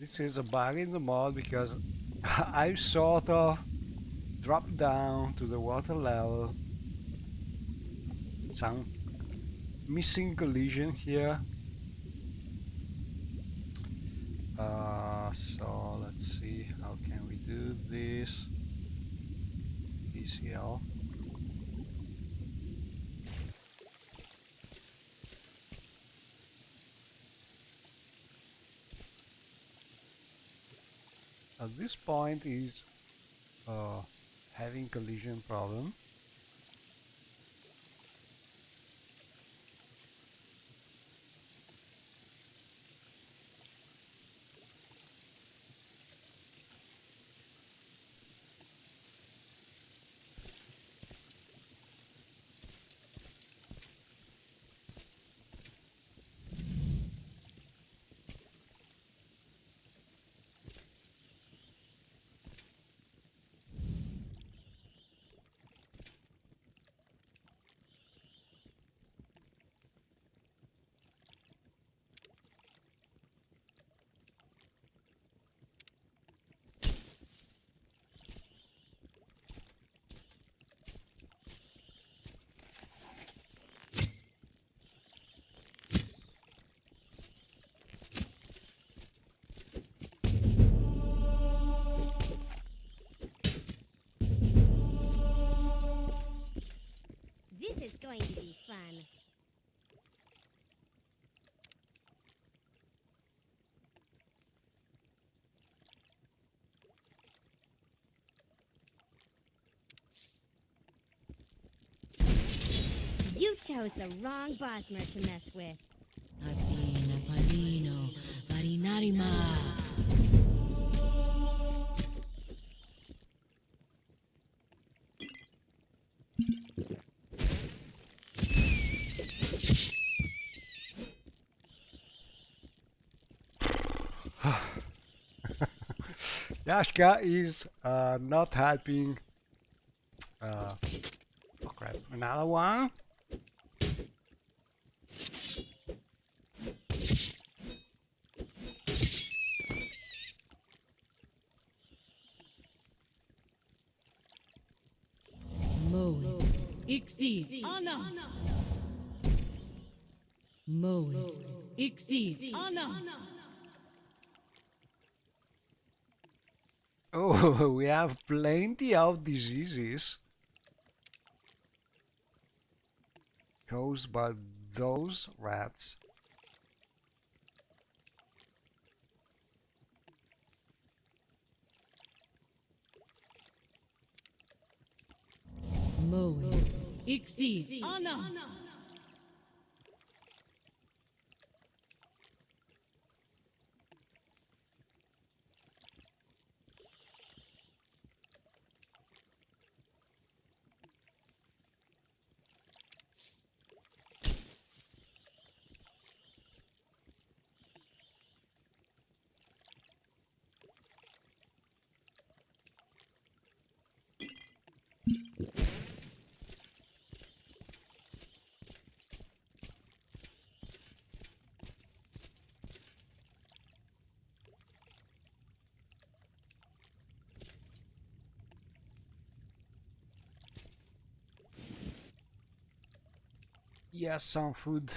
this is a bug in the mod because I sort of dropped down to the water level missing collision here. So let's see, how can we do this? PCL. At this point is having collision problem. This is going to be fun. You chose the wrong Bosmer to mess with. Athena Palino, Parinarima. Yashka is not helping. Oh crap, another one? Moed, Ixi, Anna. Moed, Ixi, Anna. Oh, we have plenty of diseases caused by those rats. Moed, Ixi, Anna. Yes, some food.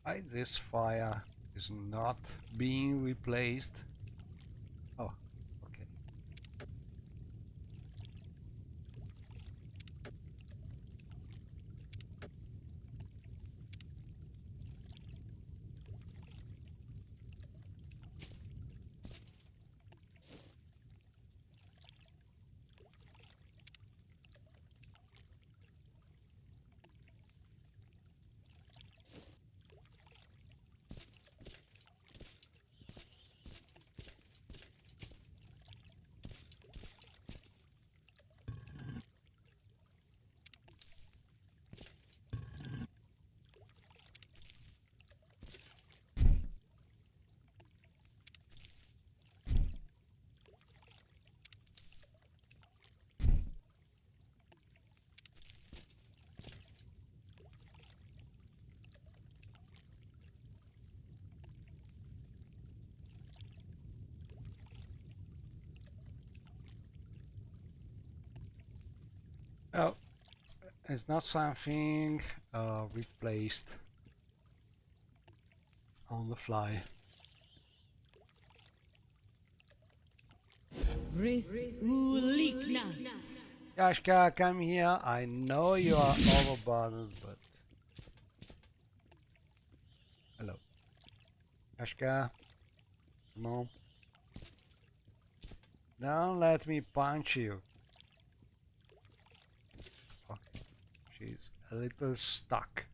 Why this fire is not being replaced? Oh, okay. It's not something replaced on the fly. Rith Ulikna. Yashka, come here. I know you are overburdened, but... Hello. Yashka, come on. Don't let me punch you. Okay. She's a little stuck.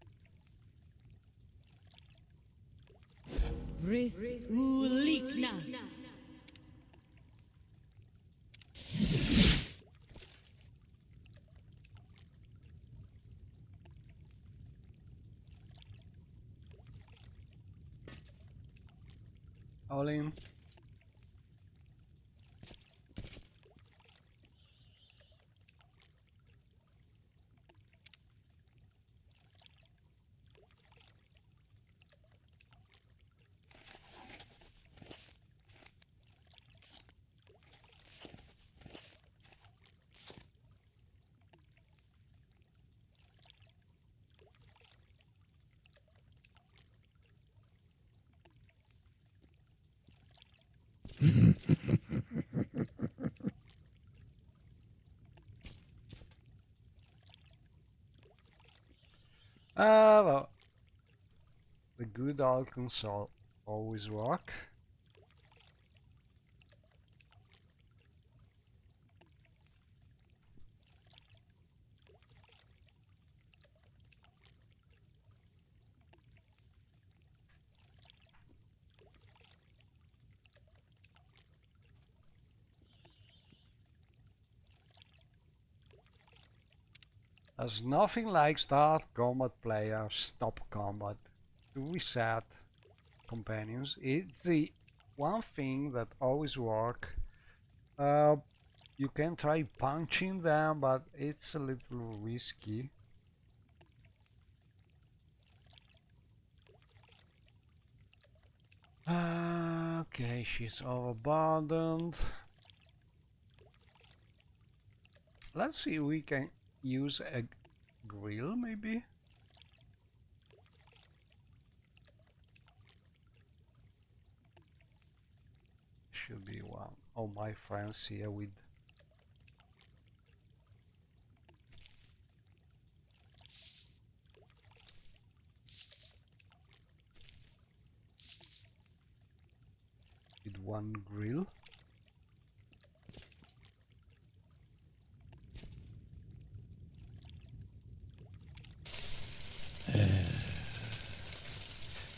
Rith Ulikna. All in. Well, the good old console always work. There's nothing like start combat player, stop combat, to reset companions. It's the one thing that always work. You can try punching them, but it's a little risky. Okay, she's overburdened. Let's see if we can use a grill, maybe? Should be one of my friends here with one grill.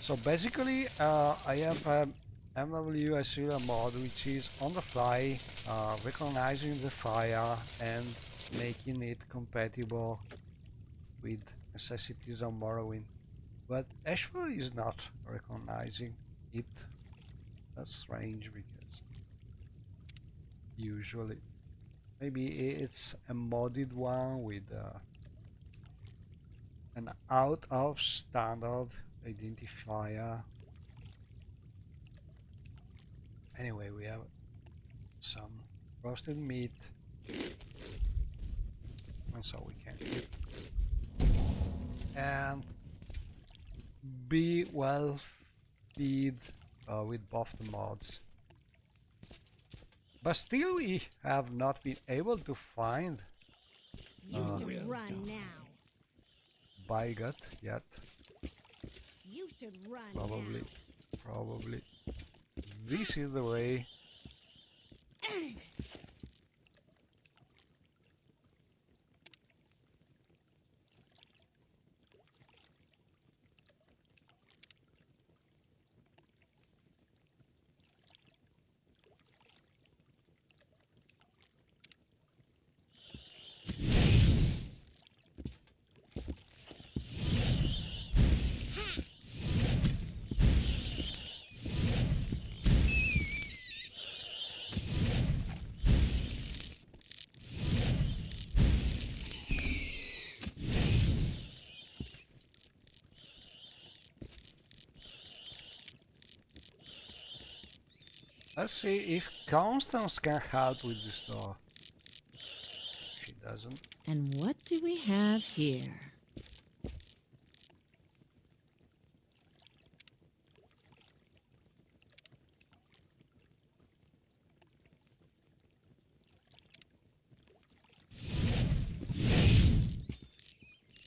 So basically, I have a MW Assyria mod which is on the fly, recognizing the fire and making it compatible with necessities of Morrowind. But Ashford is not recognizing it. That's strange because usually maybe it's a modded one with an out of standard identifier. Anyway, we have some roasted meat, and so we can eat and be well fed with both the mods. But still we have not been able to find You should run now. Bygut yet. You should run Probably, now. probably. This is the way. Let's see if Constance can help with this door. She doesn't. And what do we have here?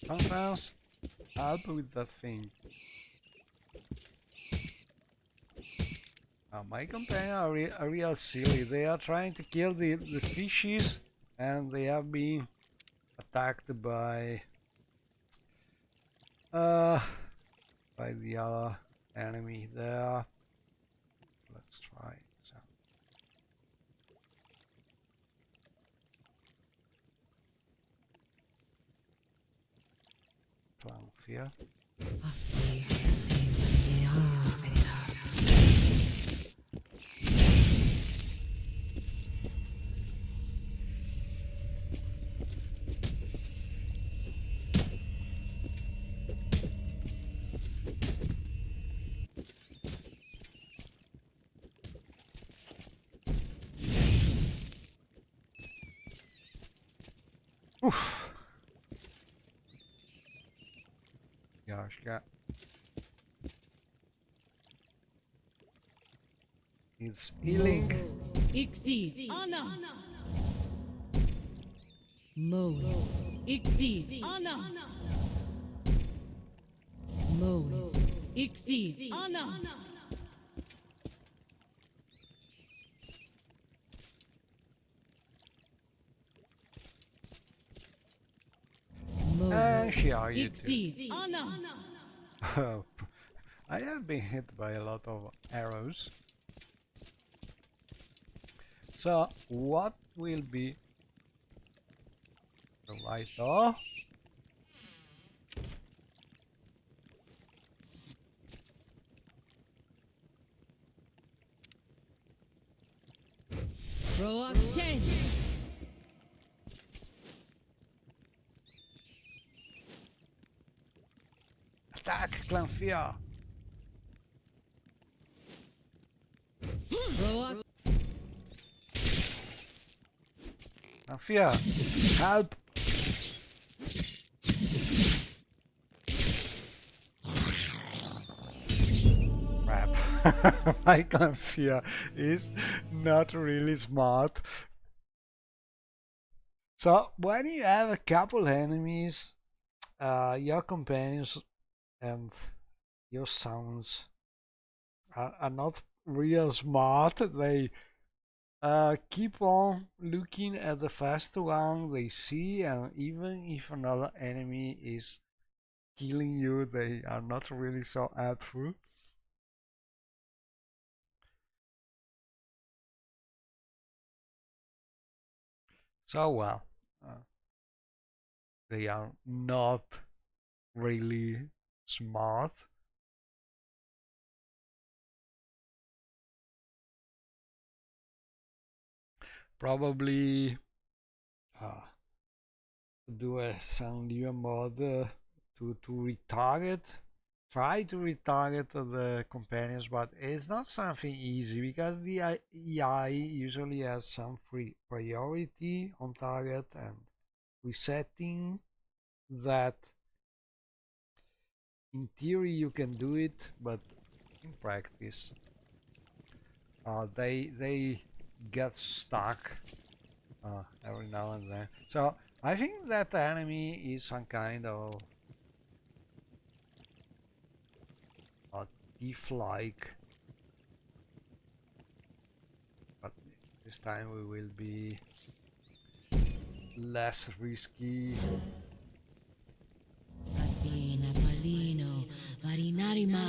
Sometimes help with that thing. My companions are real silly. They are trying to kill the fishes, and they have been attacked by the other enemy there. Let's try. So. Fear. Oof. Gosh, yeah. It's healing. Ixi. Anna. Moe. Ixi. Anna. Moe. Ixi. Anna. And she are you Ixi. Anna. too. I have been hit by a lot of arrows. So what will be the right door? Throw up 10. Attack, Clanfear! Throw up. Clanfear, help! Crap. My Clanfear is not really smart. So when you have a couple enemies, your companions and your sounds are not real smart. They keep on looking at the first one they see, and even if another enemy is killing you, they are not really so helpful. So well, they are not really smart. Probably do some new mod to retarget, try to retarget the companions, but it's not something easy because the AI usually has some free priority on target and resetting that. In theory you can do it, but in practice they get stuck every now and then. So I think that enemy is some kind of thief-like, but this time we will be less risky. Athena Palino. Varinarima.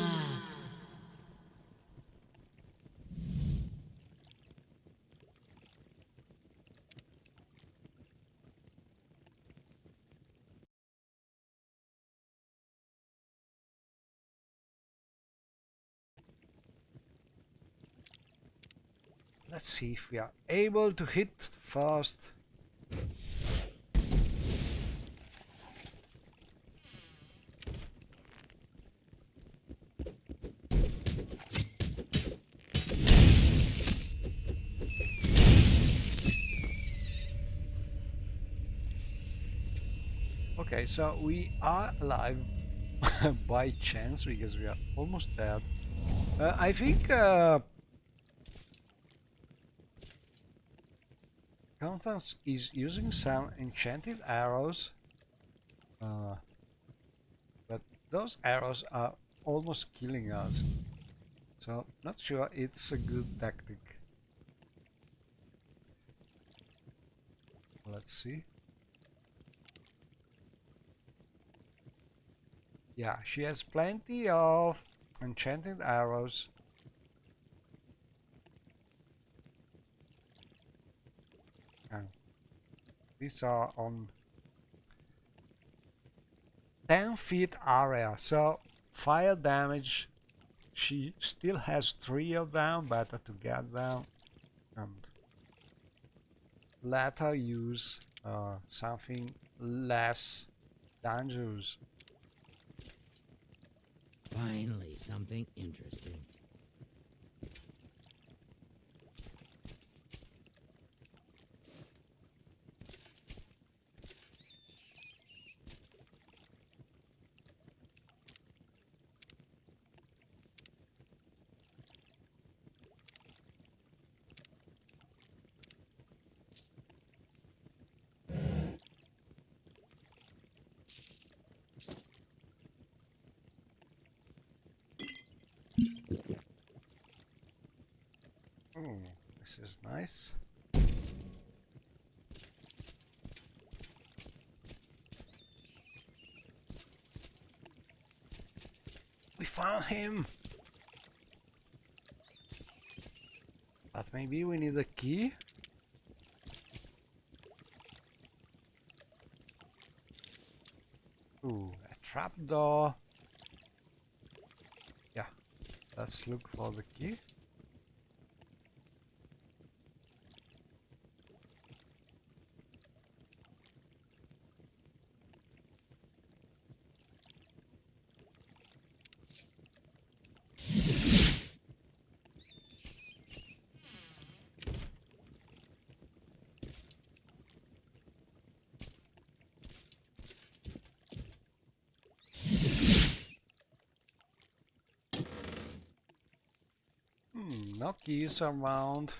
Let's see if we are able to hit first. Okay, so we are alive by chance because we are almost dead. I think Constance is using some enchanted arrows, but those arrows are almost killing us. So not sure it's a good tactic. Let's see. Yeah, she has plenty of enchanted arrows. And these are on 10 feet area, so fire damage. She still has 3 of them, better to get them and let her use something less dangerous. Finally, something interesting. Oh, this is nice. We found him! But maybe we need a key? Ooh, a trapdoor. Yeah, let's look for the key. No keys around.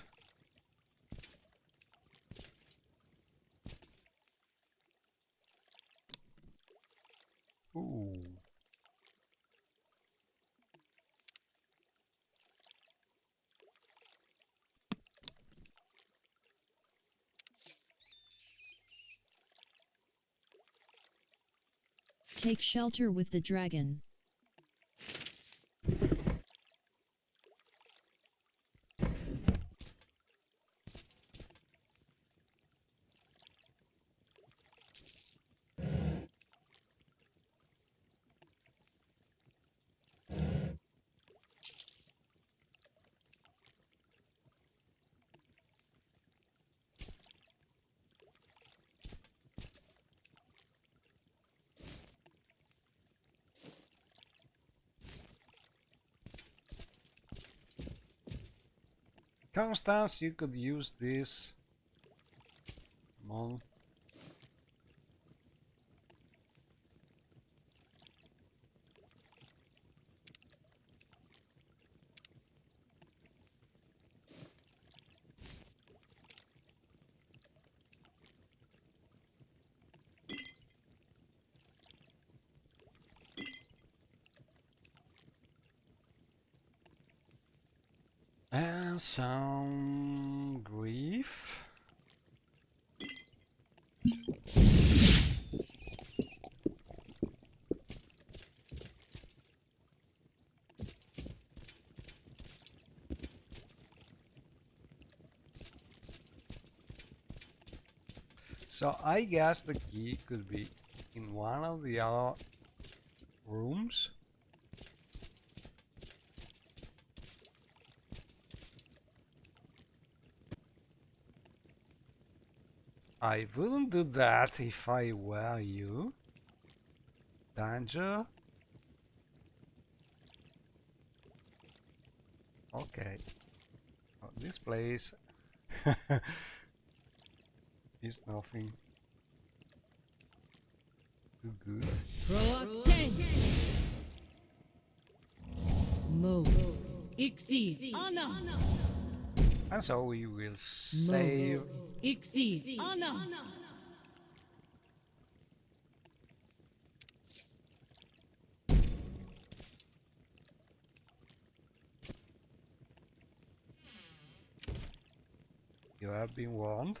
Ooh. Take shelter with the dragon. Constance, you could use this. Come on. And some grief. So I guess the key could be in one of the other rooms. I wouldn't do that if I were you. Danger. Okay. Oh, this place is nothing good. Proacten. Move. Ixi. Anna. And so we will save. Ixi. Anna. You have been warned.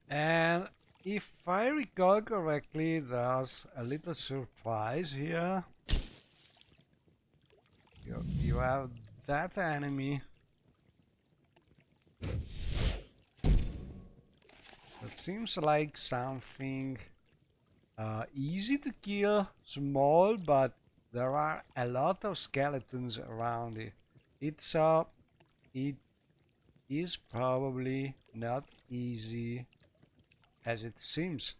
And if I recall correctly, there's a little surprise here. You have that enemy that seems like something easy to kill, small, but there are a lot of skeletons around it. It is probably not easy as it seems.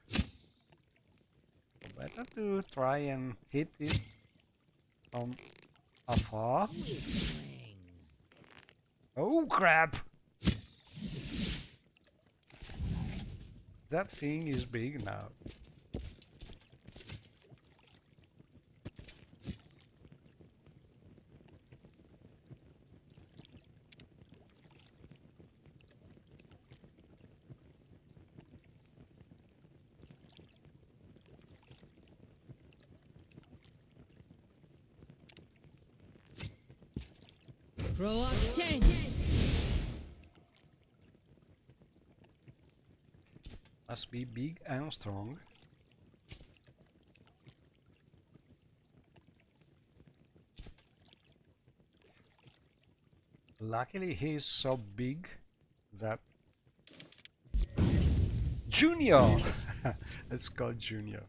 Better to try and hit it from afar. Oh crap! That thing is big now. Proacten. Must be big and strong. Luckily he's so big that Junior! Let's call Junior.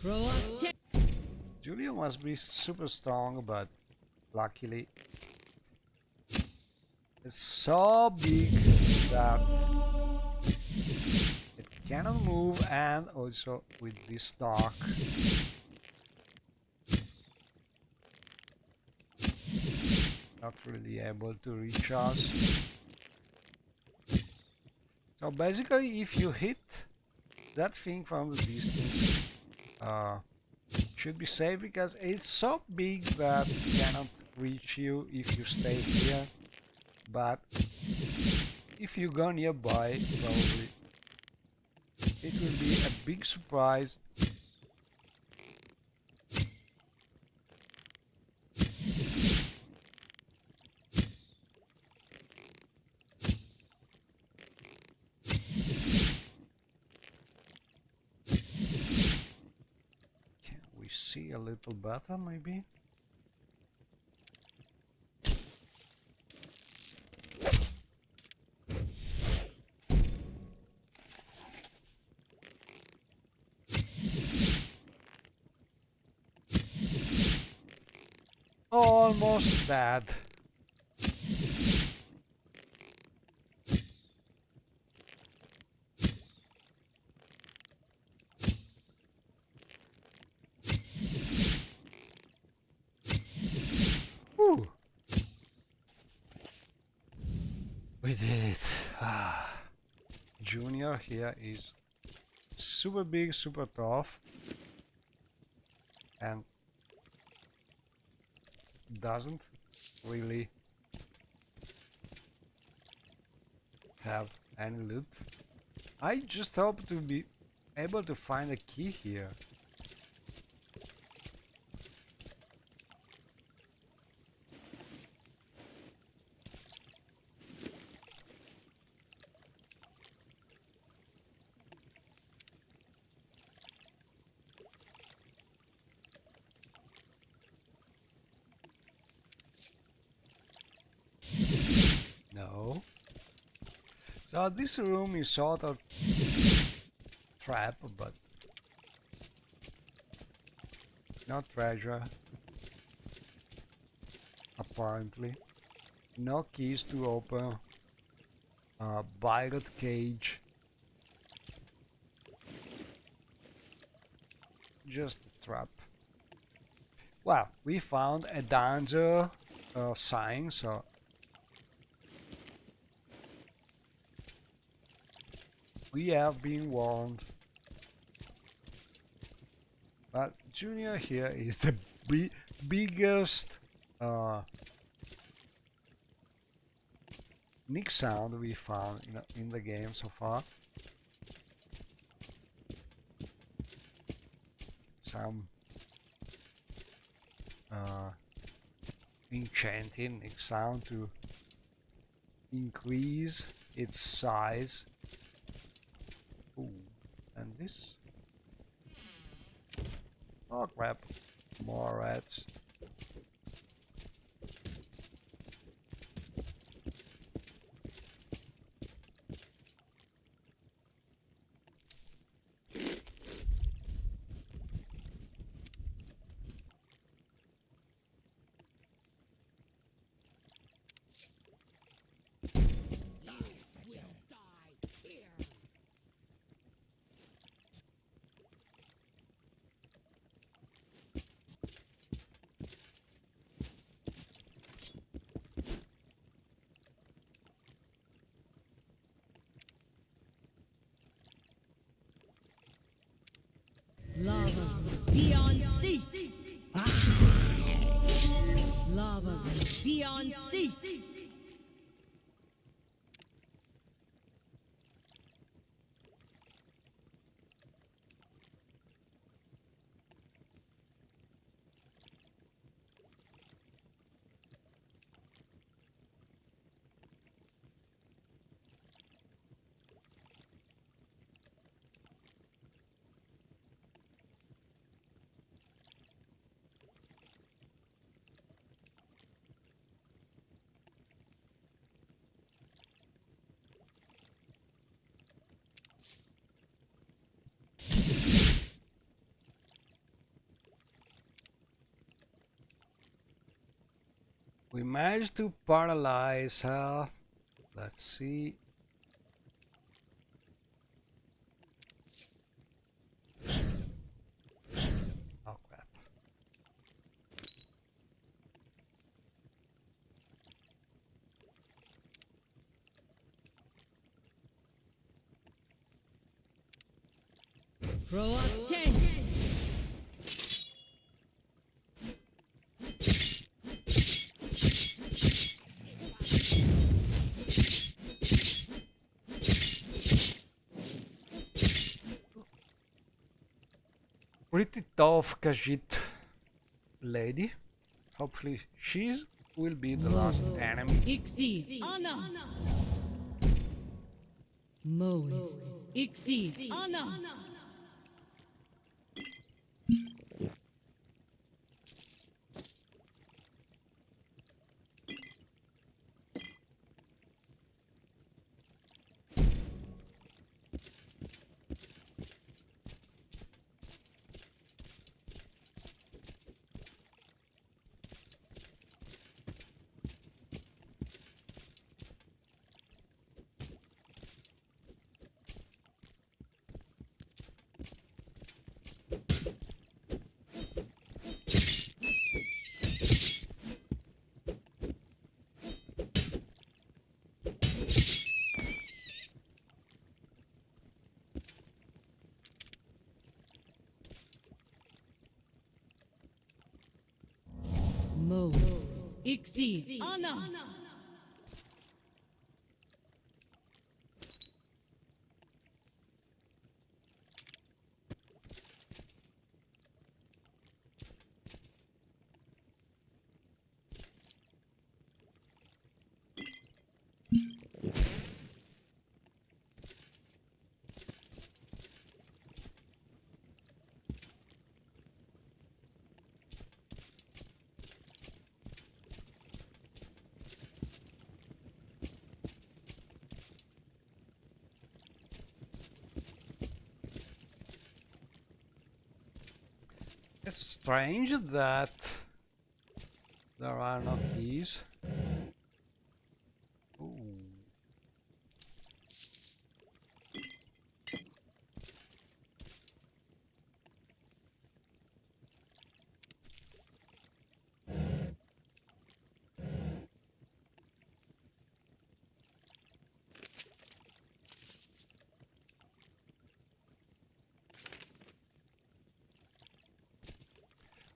Proacten. Junior must be super strong, but luckily it's so big that it cannot move, and also with this dark not really able to reach us. So basically if you hit that thing from the distance, should be safe because it's so big that it cannot reach you if you stay here. But if you go nearby, probably it will be a big surprise. Can we see a little better maybe? Almost dead. Whew. We did it. Junior here is super big, super tough, and doesn't really have any loot. I just hope to be able to find a key here. No. So this room is sort of trap, but no treasure. Apparently. No keys to open a violet cage. Just a trap. Well, we found a danger sign, so we have been warned. But Junior here is the biggest nick sound we found in the game so far. Some enchanting nick sound to increase its size. Ooh, and this? Oh crap, more rats. Lava beyond sea. Lava beyond sea. We managed to paralyze her. Let's see. Oh crap. Throw up 10. Pretty tough Khajiit lady. Hopefully she's will be the last enemy. Ixi. Anna. Moe. Ixi. Anna. exceed. Honor. It's strange that there are no keys. Ooh.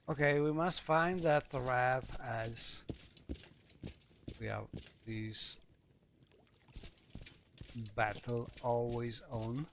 Okay, we must find that rat as we have this battle always on.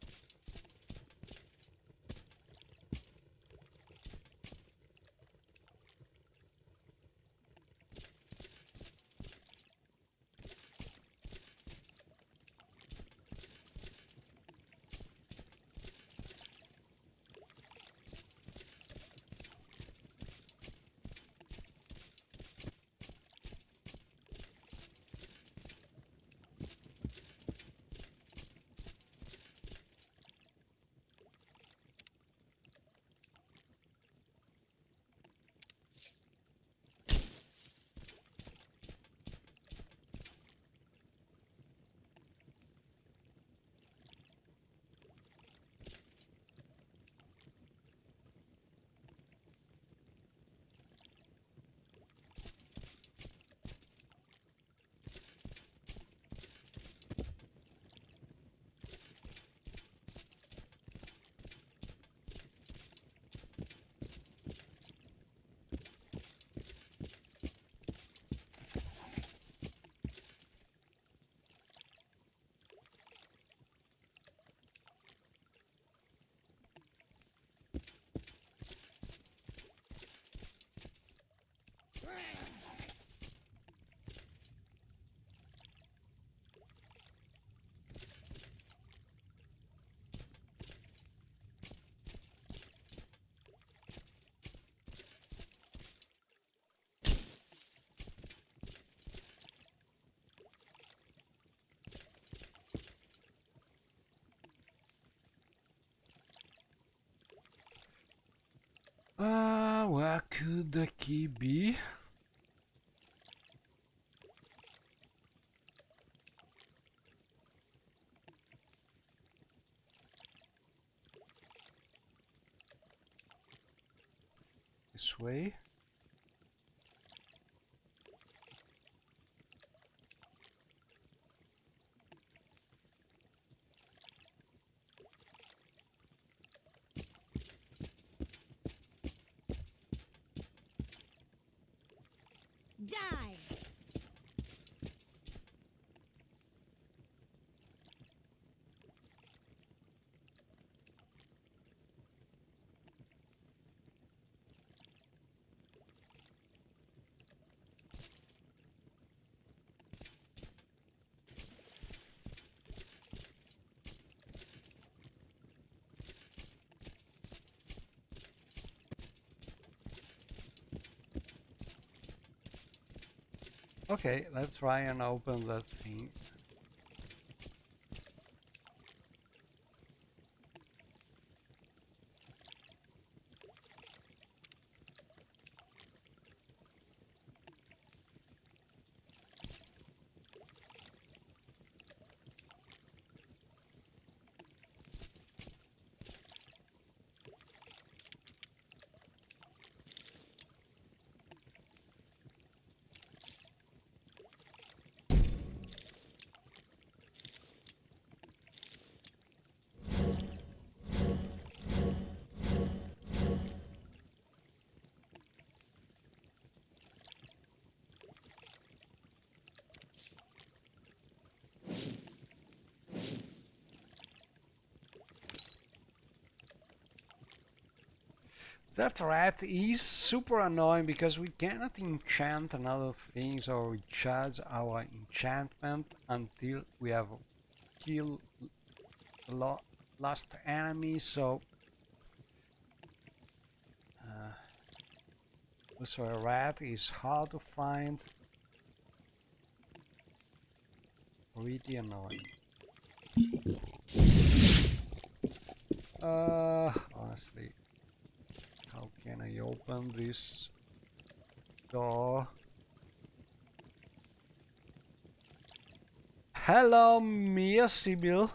Where could the key be? This way? Die! Okay, let's try and open that thing. That rat is super annoying because we cannot enchant another things or recharge our enchantment until we have killed the last enemy. So also a rat is hard to find. Pretty annoying. Honestly, how can I open this door? Hello, Mia Sibyl.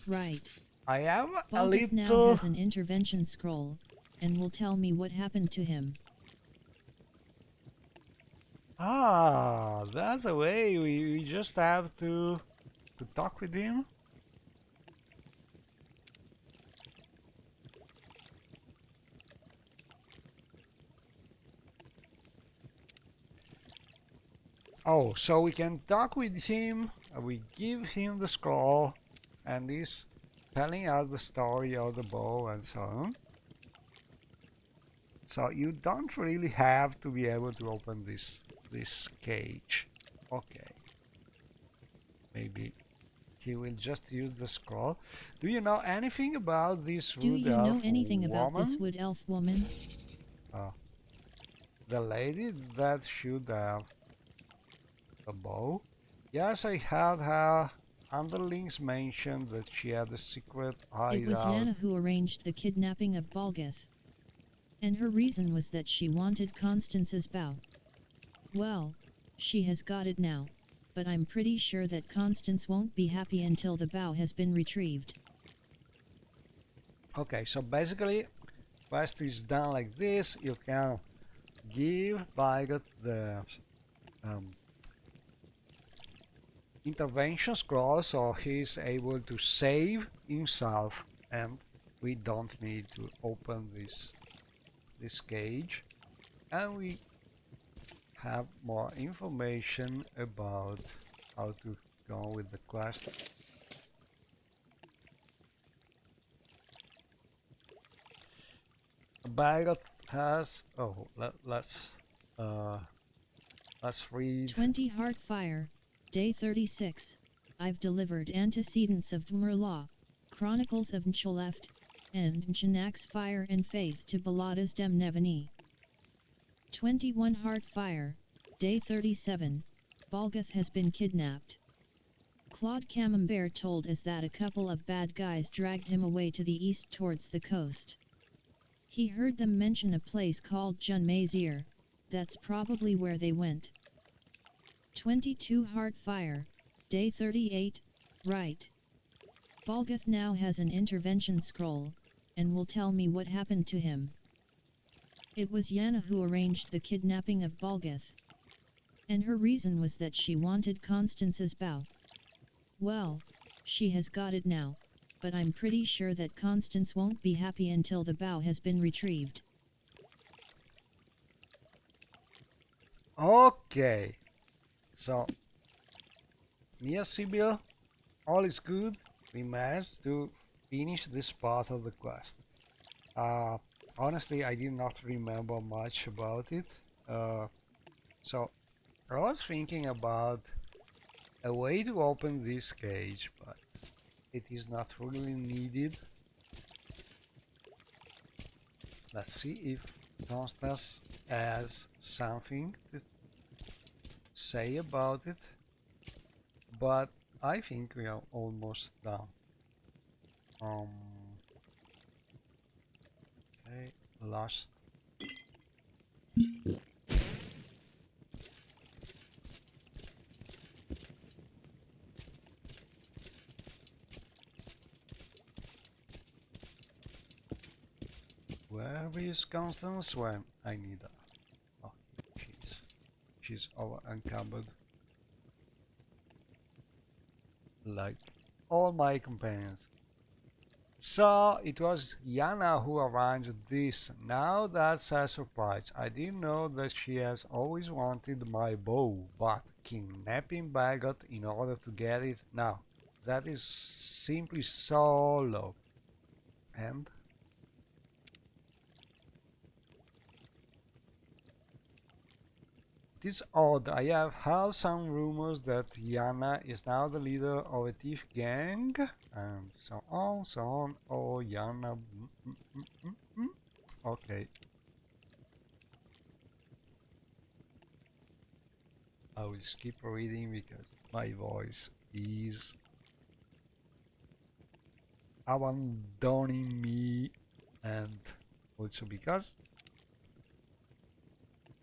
Right. I have a Balgith now little... has an intervention scroll, and will tell me what happened to him. Ah, that's a way. We just have to talk with him. Oh, so we can talk with him, we give him the scroll, and he's telling us the story of the bow and so on. So you don't really have to be able to open this cage. Okay. Maybe he will just use the scroll. Do you know anything about this wood elf woman? Do you know anything about this wood elf woman? The lady that should have a bow? Yes, I had her underlings mention that she had a secret hideout. It was Yana who arranged the kidnapping of Balgith. And her reason was that she wanted Constance's bow. Well, she has got it now, but I'm pretty sure that Constance won't be happy until the bow has been retrieved. Okay, so basically, quest is done like this. You can give Bigot the intervention scroll, so he's able to save himself, and we don't need to open this cage, and we have more information about how to go with the quest. Bigot has let's read 20 Heart Fire, Day 36. I've delivered antecedents of Dmurlaw, Chronicles of Ncholeft, and Nchanak's Fire and Faith to Balada's Demnevani. 21 Heart Fire, Day 37. Balgith has been kidnapped. Claude Camembert told us that a couple of bad guys dragged him away to the east towards the coast. He heard them mention a place called Junmazier. That's probably where they went. 22 Heart Fire, Day 38, right. Balgith now has an intervention scroll, and will tell me what happened to him. It was Yana who arranged the kidnapping of Balgith. And her reason was that she wanted Constance's bow. Well, she has got it now, but I'm pretty sure that Constance won't be happy until the bow has been retrieved. Okay, so Mia Sibyl, all is good. We managed to finish this part of the quest. Honestly, I did not remember much about it. So I was thinking about a way to open this cage, but it is not really needed. Let's see if Constance has something to say about it, but I think we are almost done. Okay, last. Where is Constance when I need her? Oh, she's over encumbered. Like all my companions. So it was Yana who arranged this. Now that's a surprise. I didn't know that she has always wanted my bow, but kidnapping Bagot in order to get it now. That is simply so low. And It is odd. I have heard some rumors that Yana is now the leader of a thief gang, and so on, so on. Oh, Yana. Okay. I will skip reading because my voice is abandoning me, and also because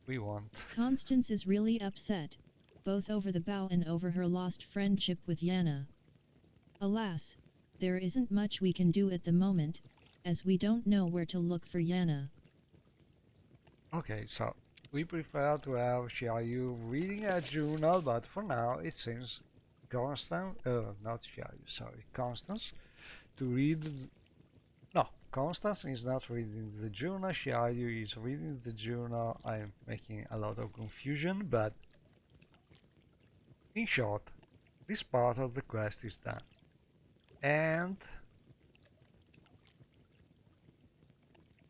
we want. Constance is really upset, both over the bow and over her lost friendship with Yana. Alas, there isn't much we can do at the moment, as we don't know where to look for Yana. Okay, so we prefer to have Xiaoyu reading a journal, but for now it seems not Xiaoyu, sorry, Constance, to read. No, Constance is not reading the journal, Xiaoyu is reading the journal. I'm making a lot of confusion, but in short, this part of the quest is done. And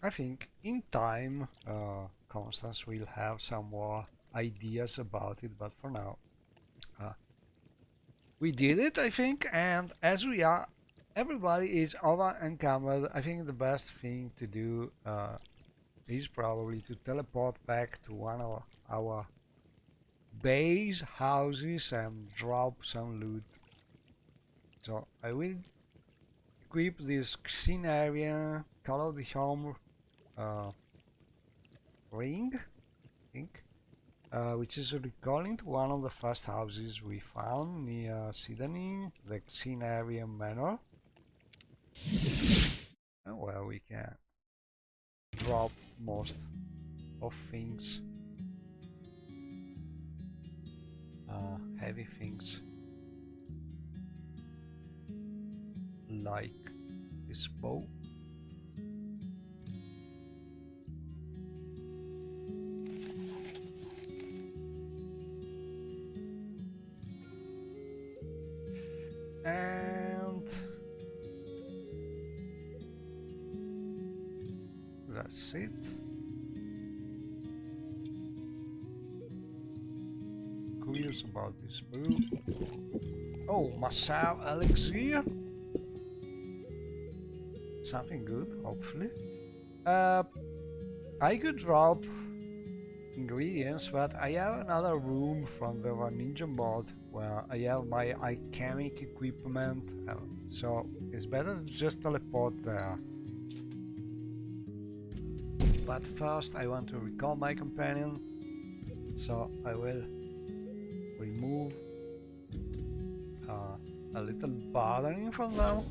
I think in time Constance will have some more ideas about it, but for now we did it, I think, and as we are, everybody is over encumbered. I think the best thing to do is probably to teleport back to one of our base houses and drop some loot. So I will equip this Xenarian Call of the Home ring, I think, which is recalling to one of the first houses we found near Sydney, the Xenarian Manor, and where we can drop most of things, heavy things, like this bow. And that's it. Curious about this brew. Oh, Masao elixir. Something good, hopefully. I could drop ingredients, but I have another room from the ninja mod where I have my alchemic equipment, so it's better to just teleport there. But first I want to recall my companion, so I will remove a little bothering from them.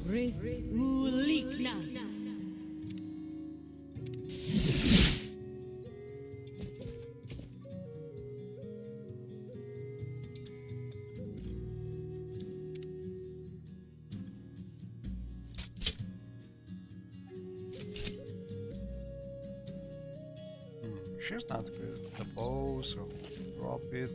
She's not good at the bow, so drop it.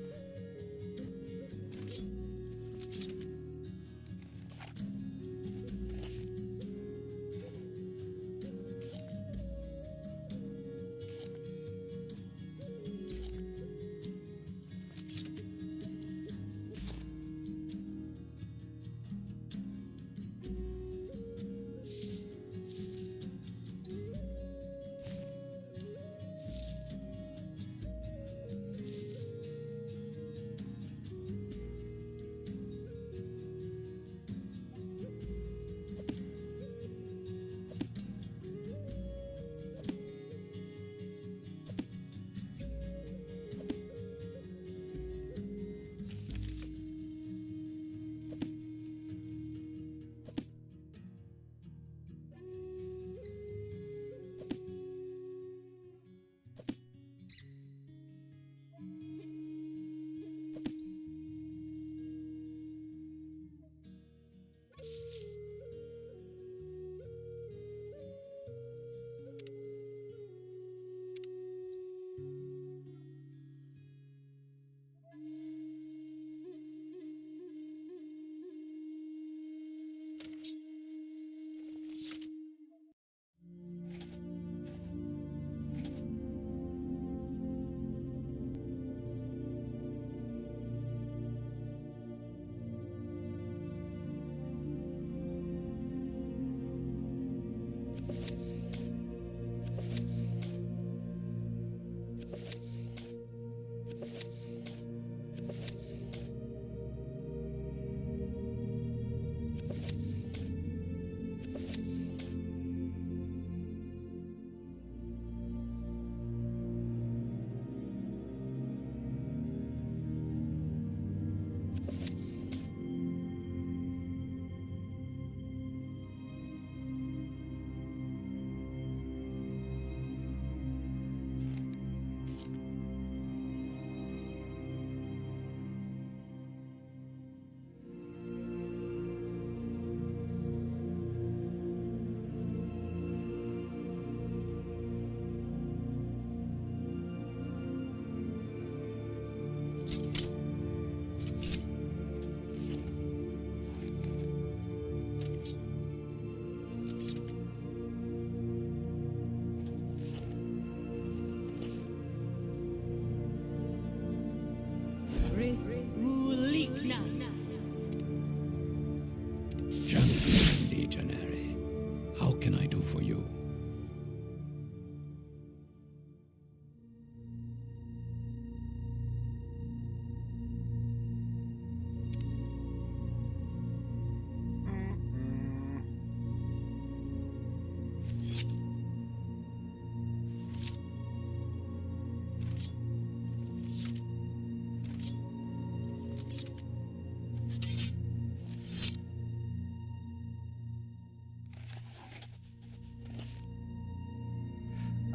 Champion Legionary, how can I do for you?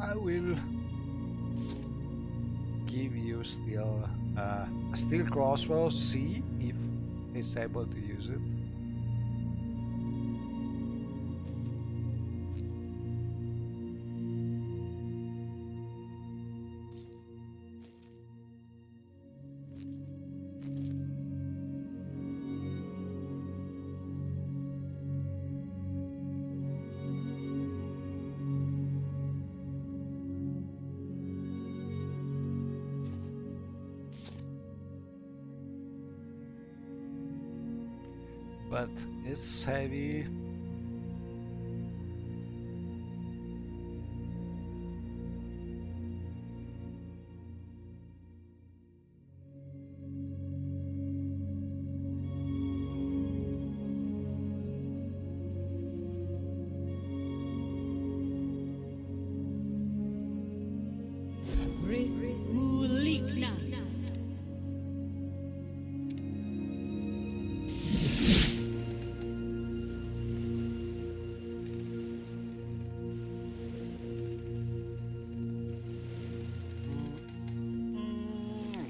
I will give you still a steel crossbow, see if it's able to use it. But it's heavy.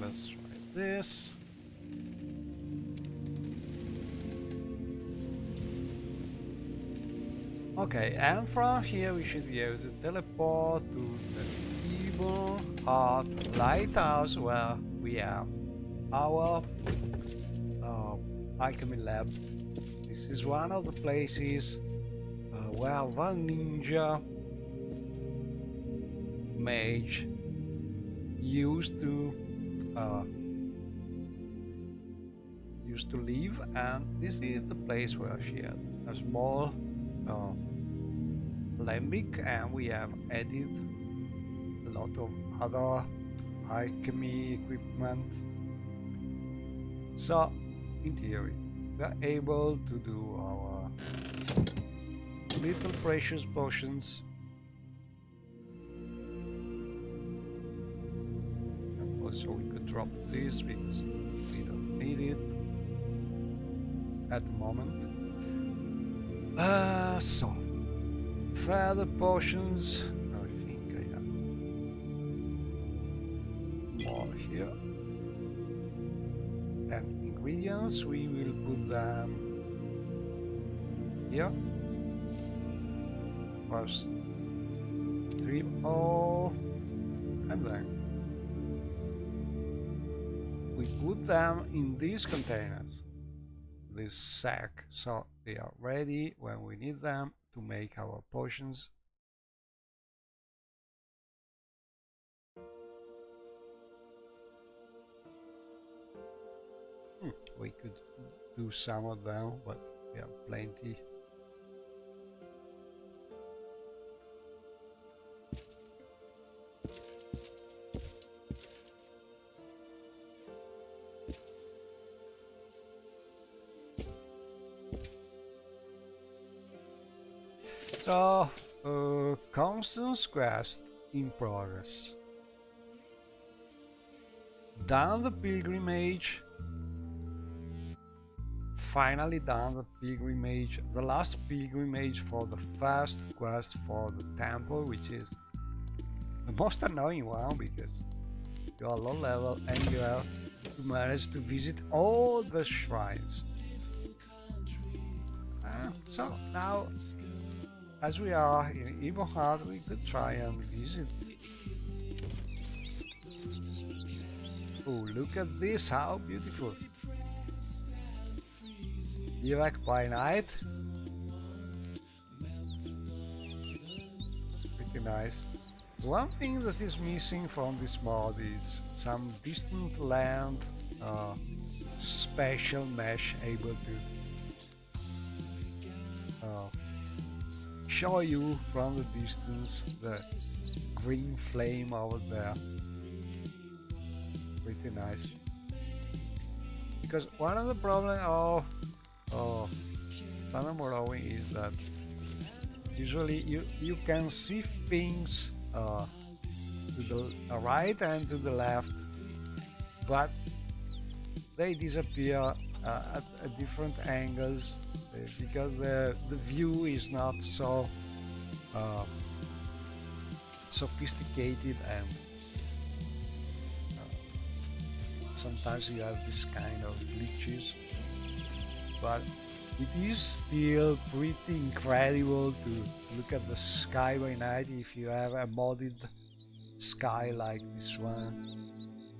Let's try this. Okay, and from here we should be able to teleport to the evil heart lighthouse where we have our alchemy lab. This is one of the places where one ninja mage used to live, and this is the place where she had a small lembic, and we have added a lot of other alchemy equipment. So in theory we are able to do our little precious potions. And also we could drop this because we don't need it at the moment. So further potions. I think I have more here. And ingredients, we will put them here. First, trim all, and then we put them in these containers, this sack, so they are ready when we need them to make our potions. We could do some of them, but we have plenty. So, Constance quest in progress. Done the pilgrimage. Finally done the pilgrimage, the last pilgrimage for the first quest for the temple, which is the most annoying one because you are low level and you have to manage to visit all the shrines. So now, as we are in Eberhard, we could try and visit. Oh, look at this, how beautiful! Bivouac by night. Pretty nice. One thing that is missing from this mod is some distant land special mesh able to show you from the distance the green flame over there. Pretty nice. Because one of the problems of Morrowind is that usually you can see things to the right and to the left, but they disappear at different angles because the view is not so sophisticated, and sometimes you have this kind of glitches. But it is still pretty incredible to look at the sky by night if you have a modded sky like this one.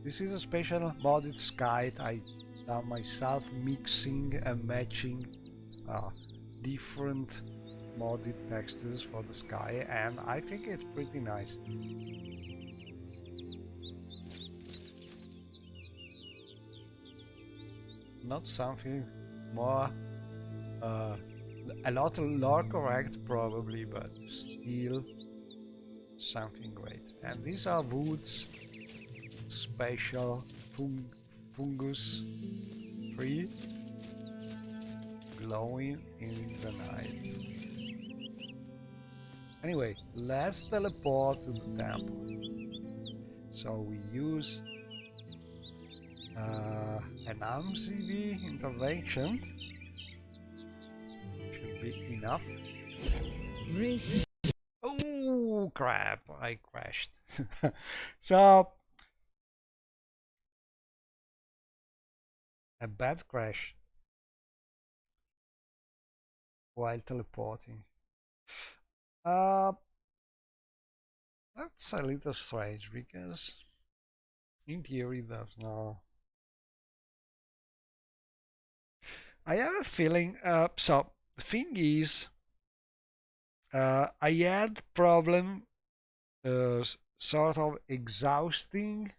This is a special modded sky I done myself, mixing and matching different modded textures for the sky, and I think it's pretty nice. Not something more a lot lore correct probably, but still something great. And these are woods, special fungus tree, glowing in the night. Anyway, let's teleport to the temple. So we use an MCV intervention. Should be enough. Oh crap, I crashed. So a bad crash while teleporting. That's a little strange because in theory there's no. I have a feeling. So the thing is, I had problem sort of exhausting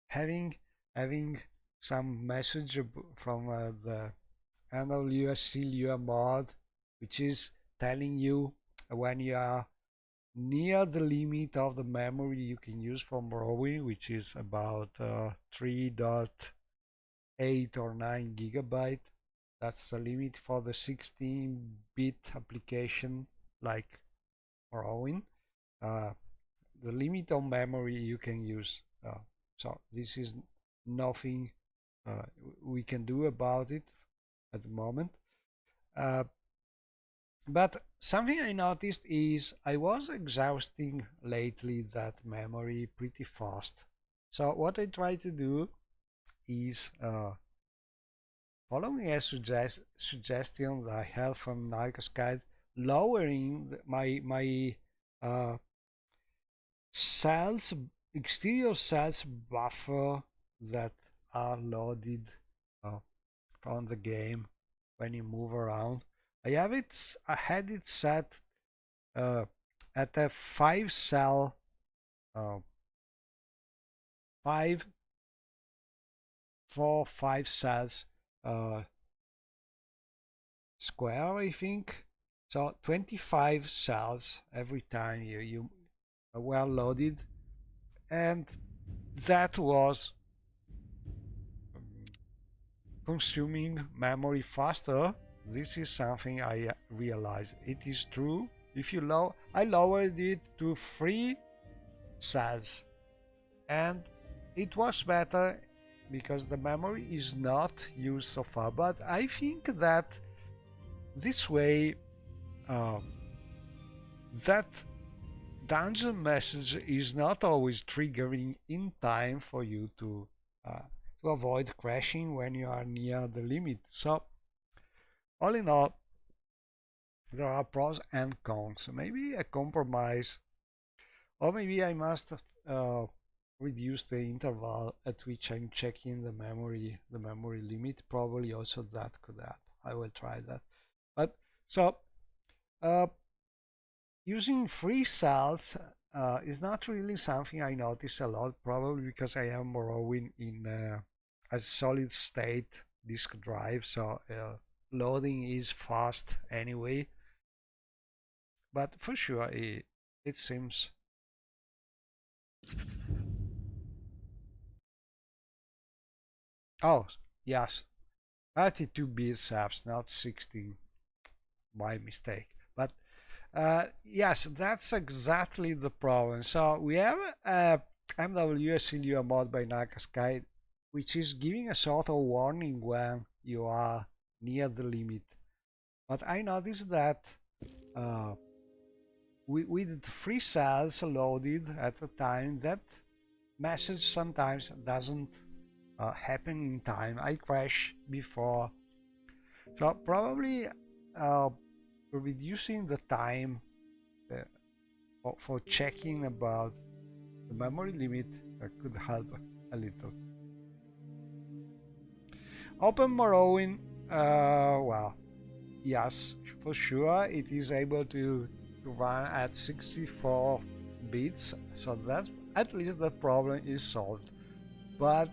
having some message from the NWSC mod, which is telling you when you are near the limit of the memory you can use for Morrowind, which is about 3.8 or 9 gigabyte. That's the limit for the 16-bit application like Morrowind. The limit of memory you can use. So this is nothing we can do about it at the moment. But something I noticed is I was exhausting lately that memory pretty fast. So what I try to do is following a suggestion that I had from Narcos Guide, lowering my cells, exterior cells buffer that are loaded from the game when you move around. I had it set at a 5 cell 5 cells square, I think. So 25 cells every time you were loaded, and that was consuming memory faster This is something I realize. It is true. If you I lowered it to 3 cells, and it was better because the memory is not used so far. But I think that this way, that dungeon message is not always triggering in time for you to avoid crashing when you are near the limit. So all in all, there are pros and cons. Maybe a compromise, or maybe I must reduce the interval at which I'm checking the memory limit. Probably also that could help. I will try that. But so using 3 cells is not really something I notice a lot, probably because I am Morrowind in a solid state disk drive, so loading is fast anyway. But for sure, it seems. Oh, yes, 32-bit apps, not 16. My mistake. But yes, that's exactly the problem. So we have MWS Lua mod by Nakasky, which is giving a sort of warning when you are near the limit. But I noticed that with 3 cells loaded at a time, that message sometimes doesn't happen in time. I crash before. So probably reducing the time for checking about the memory limit could help a little. Open Morrowind, well, yes, for sure, it is able to run at 64 bits, so that's at least the problem is solved. But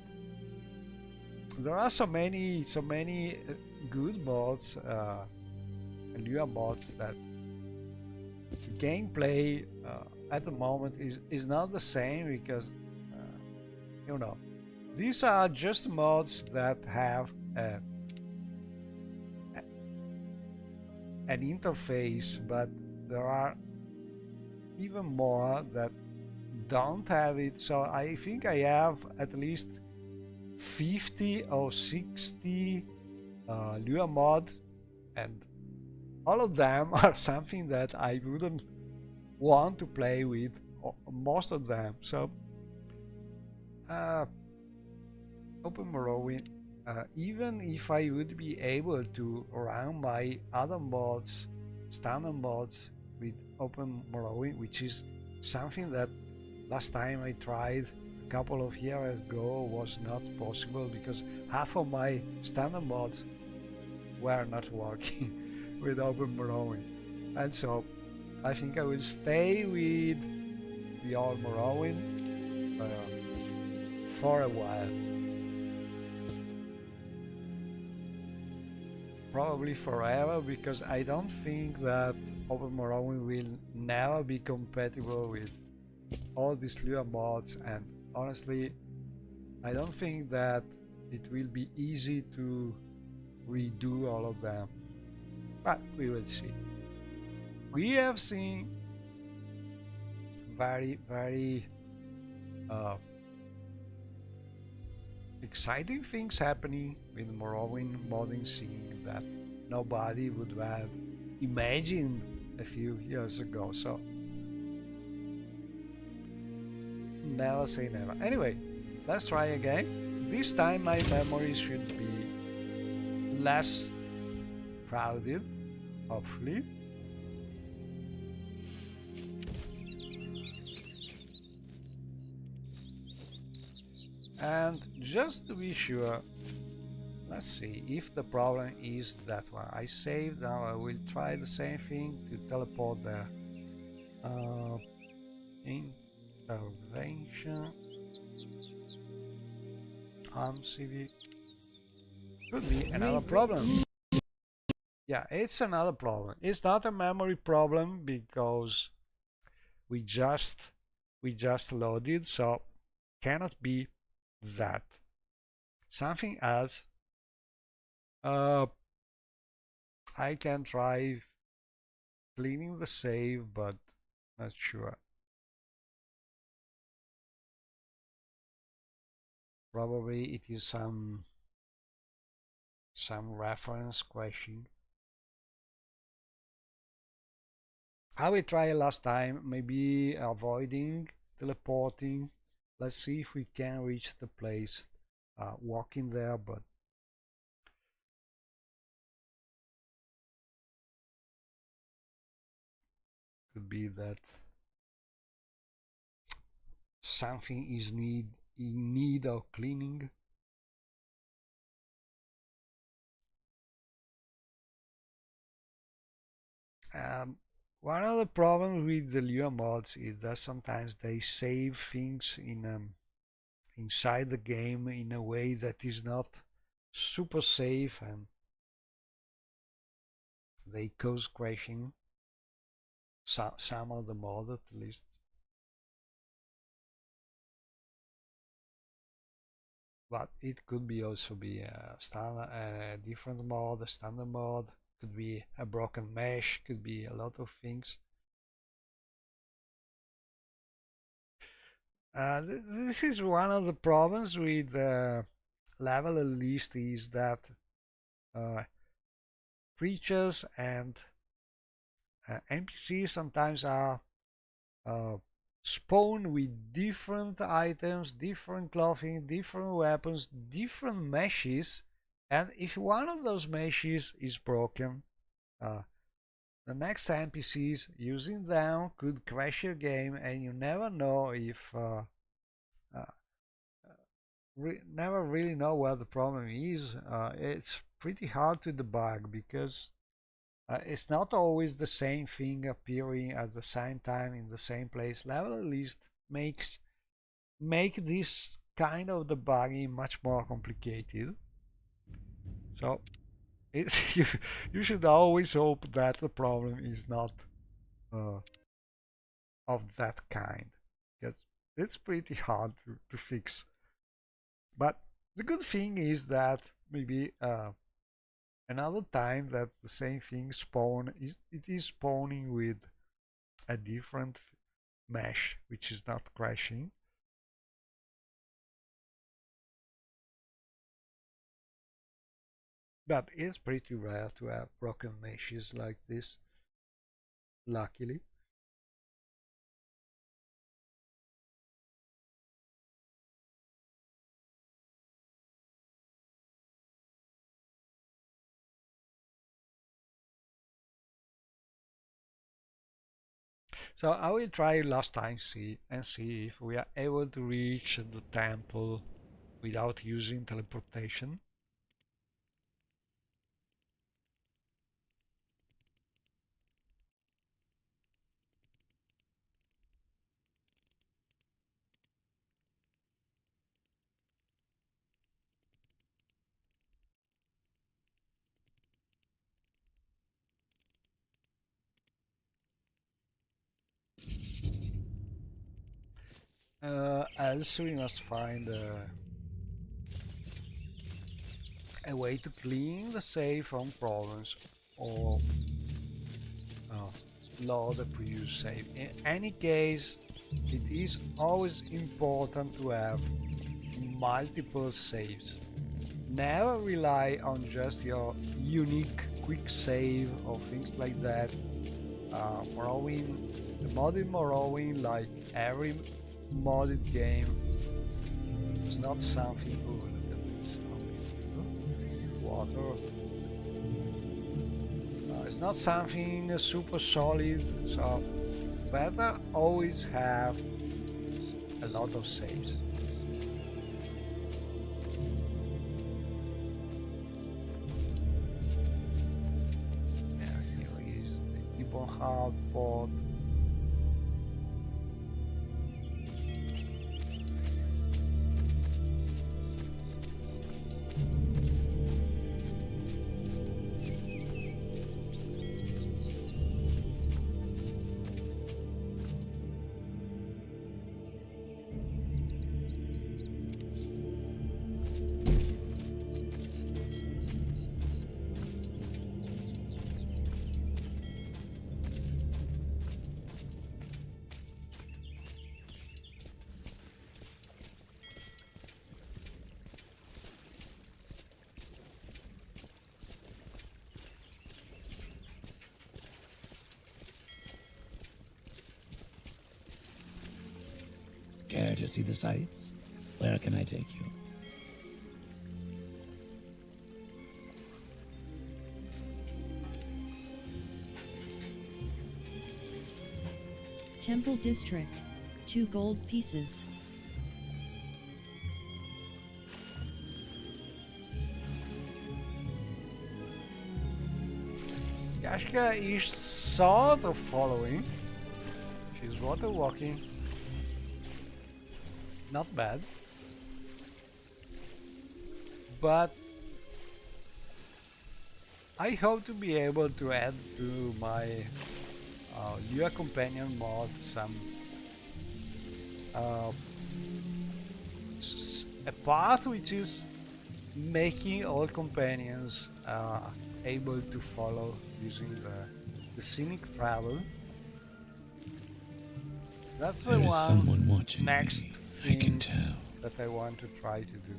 there are so many good mods, Lua mods, that gameplay at the moment is not the same because you know, these are just mods that have an interface, but there are even more that don't have it. So I think I have at least 50 or 60 Lua mod, and all of them are something that I wouldn't want to play with, most of them. So Open Morrowind, even if I would be able to run my other mods, standard mods, with Open Morrowind, which is something that last time I tried a couple of years ago was not possible because half of my standard mods were not working with Open Morrowind. And so I think I will stay with the old Morrowind for a while. Probably forever, because I don't think that Open Morrowind will never be compatible with all these Lua mods, and honestly I don't think that it will be easy to redo all of them, but we will see. We have seen very exciting things happening with Morrowind modding scene that nobody would have imagined a few years ago. So never say never. Anyway, let's try again. This time my memory should be less crowded, hopefully. And just to be sure, let's see if the problem is that one. I saved, now I will try the same thing to teleport there. Intervention. CV. Could be another problem. Yeah, it's another problem. It's not a memory problem because we just loaded, so cannot be that. Something else. I can try cleaning the save, but not sure. Probably it is some reference question. I will try last time, maybe avoiding teleporting. Let's see if we can reach the place walking there, but could be that something is in need of cleaning. One of the problems with the Lua mods is that sometimes they save things in inside the game in a way that is not super safe, and they cause crashing. Some of the mod at least. But it could be also be a standard, a different mod, a standard mod. Could be a broken mesh. Could be a lot of things. This is one of the problems with level list, is that creatures and NPCs sometimes are spawned with different items, different clothing, different weapons, different meshes, and if one of those meshes is broken, the next NPCs using them could crash your game, and you never know if never really know where the problem is. It's pretty hard to debug because it's not always the same thing appearing at the same time in the same place. Level list make this kind of debugging much more complicated. So it's you should always hope that the problem is not of that kind, because it's pretty hard to fix. But the good thing is that maybe another time that the same thing it is spawning with a different mesh which is not crashing. But it's pretty rare to have broken meshes like this, luckily. So I will try last time see if we are able to reach the temple without using teleportation. Also we must find a way to clean the save from problems or load the previous save. In any case, it is always important to have multiple saves. Never rely on just your unique quick save or things like that. Morrowind, the mod in Morrowind, like every modded game, is not something. Oh, look at this! How beautiful! Water. It's not something super solid, so better always have a lot of saves. Yeah, here is the Gibbon hard port. to see the sights? Where can I take you? Temple District, 2 gold pieces. Yashka is sort of following. She's water walking. Not bad. But I hope to be able to add to my Lua Companion mod some a path which is making all companions able to follow using the scenic travel. That's the There is someone one watching next me. I can thing tell. that I want to try to do.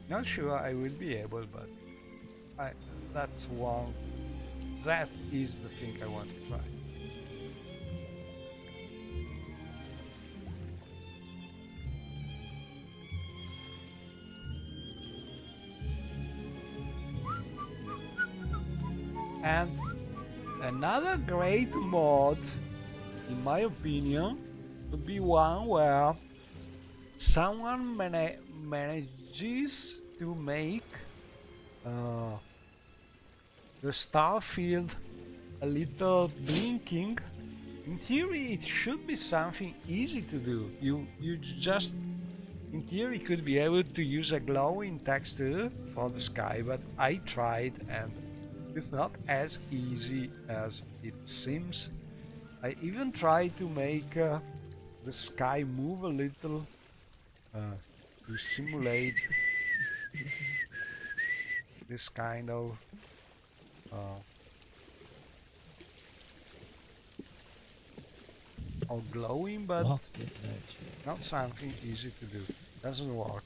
Not sure I will be able, but that's one. That is the thing I want to try. And another great mod, in my opinion, would be one where someone manages to make the star field a little blinking. In theory, it should be something easy to do. You just, in theory, could be able to use a glowing texture for the sky, but I tried and it's not as easy as it seems. I even tried to make the sky move a little to simulate this kind of glowing, but not something easy to do. Doesn't work.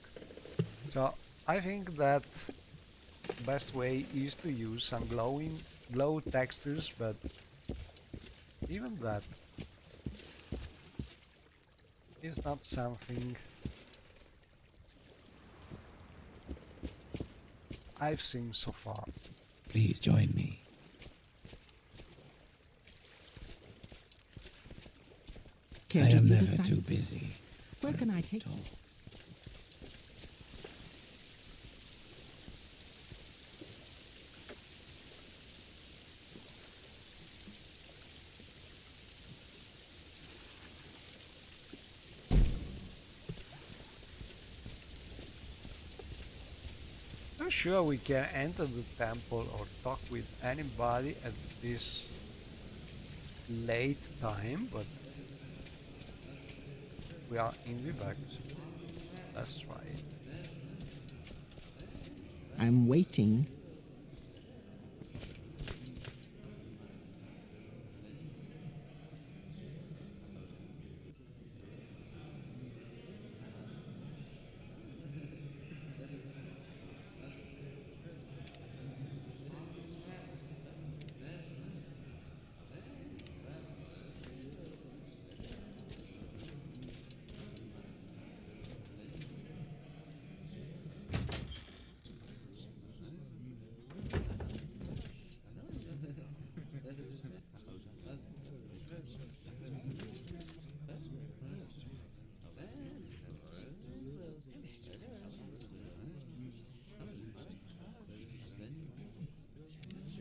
So I think that the best way is to use some glow textures, but even that is not something I've seen so far. Please join me. Can't I you am see the never too sights? busy. Where can I take you? Not sure we can enter the temple or talk with anybody at this late time, but we are in Vivek. Let's try it. I'm waiting.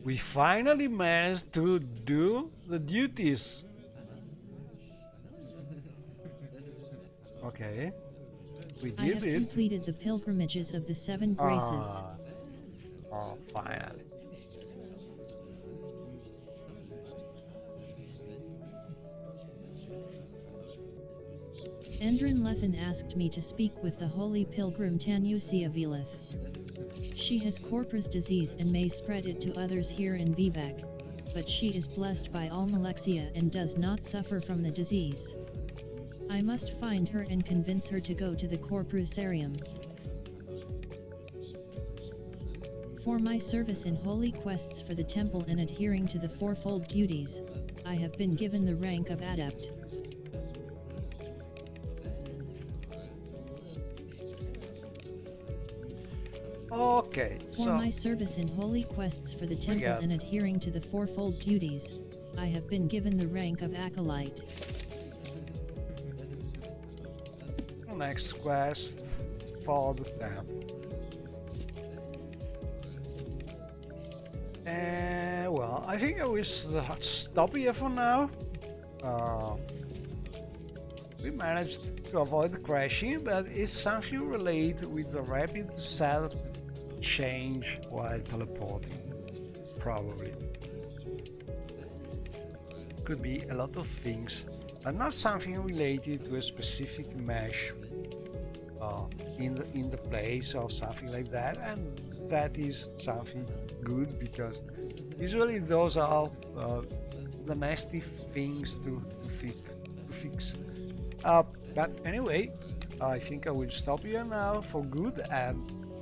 We finally managed to do the duties. Okay. We I did have it. completed the pilgrimages of the 7 graces. Oh, finally. Endrin Lethan asked me to speak with the holy pilgrim Tanusia Velith. She has Corpus disease and may spread it to others here in Vivek, but she is blessed by Almalexia and does not suffer from the disease. I must find her and convince her to go to the Corpusarium. For my service in holy quests for the temple and adhering to the fourfold duties, I have been given the rank of adept. Okay, For so my service in holy quests for the temple got- and adhering to the fourfold duties, I have been given the rank of acolyte. next quest for the temple. Well, I think I will stop here for now. We managed to avoid crashing, but it's something related with the rapid set change while teleporting. Probably. Could be a lot of things, but not something related to a specific mesh in the place or something like that, and that is something good because usually those are the nasty things to fix. But anyway, I think I will stop here now for good, and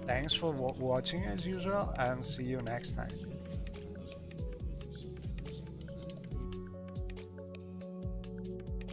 thanks for watching as usual, and see you next time.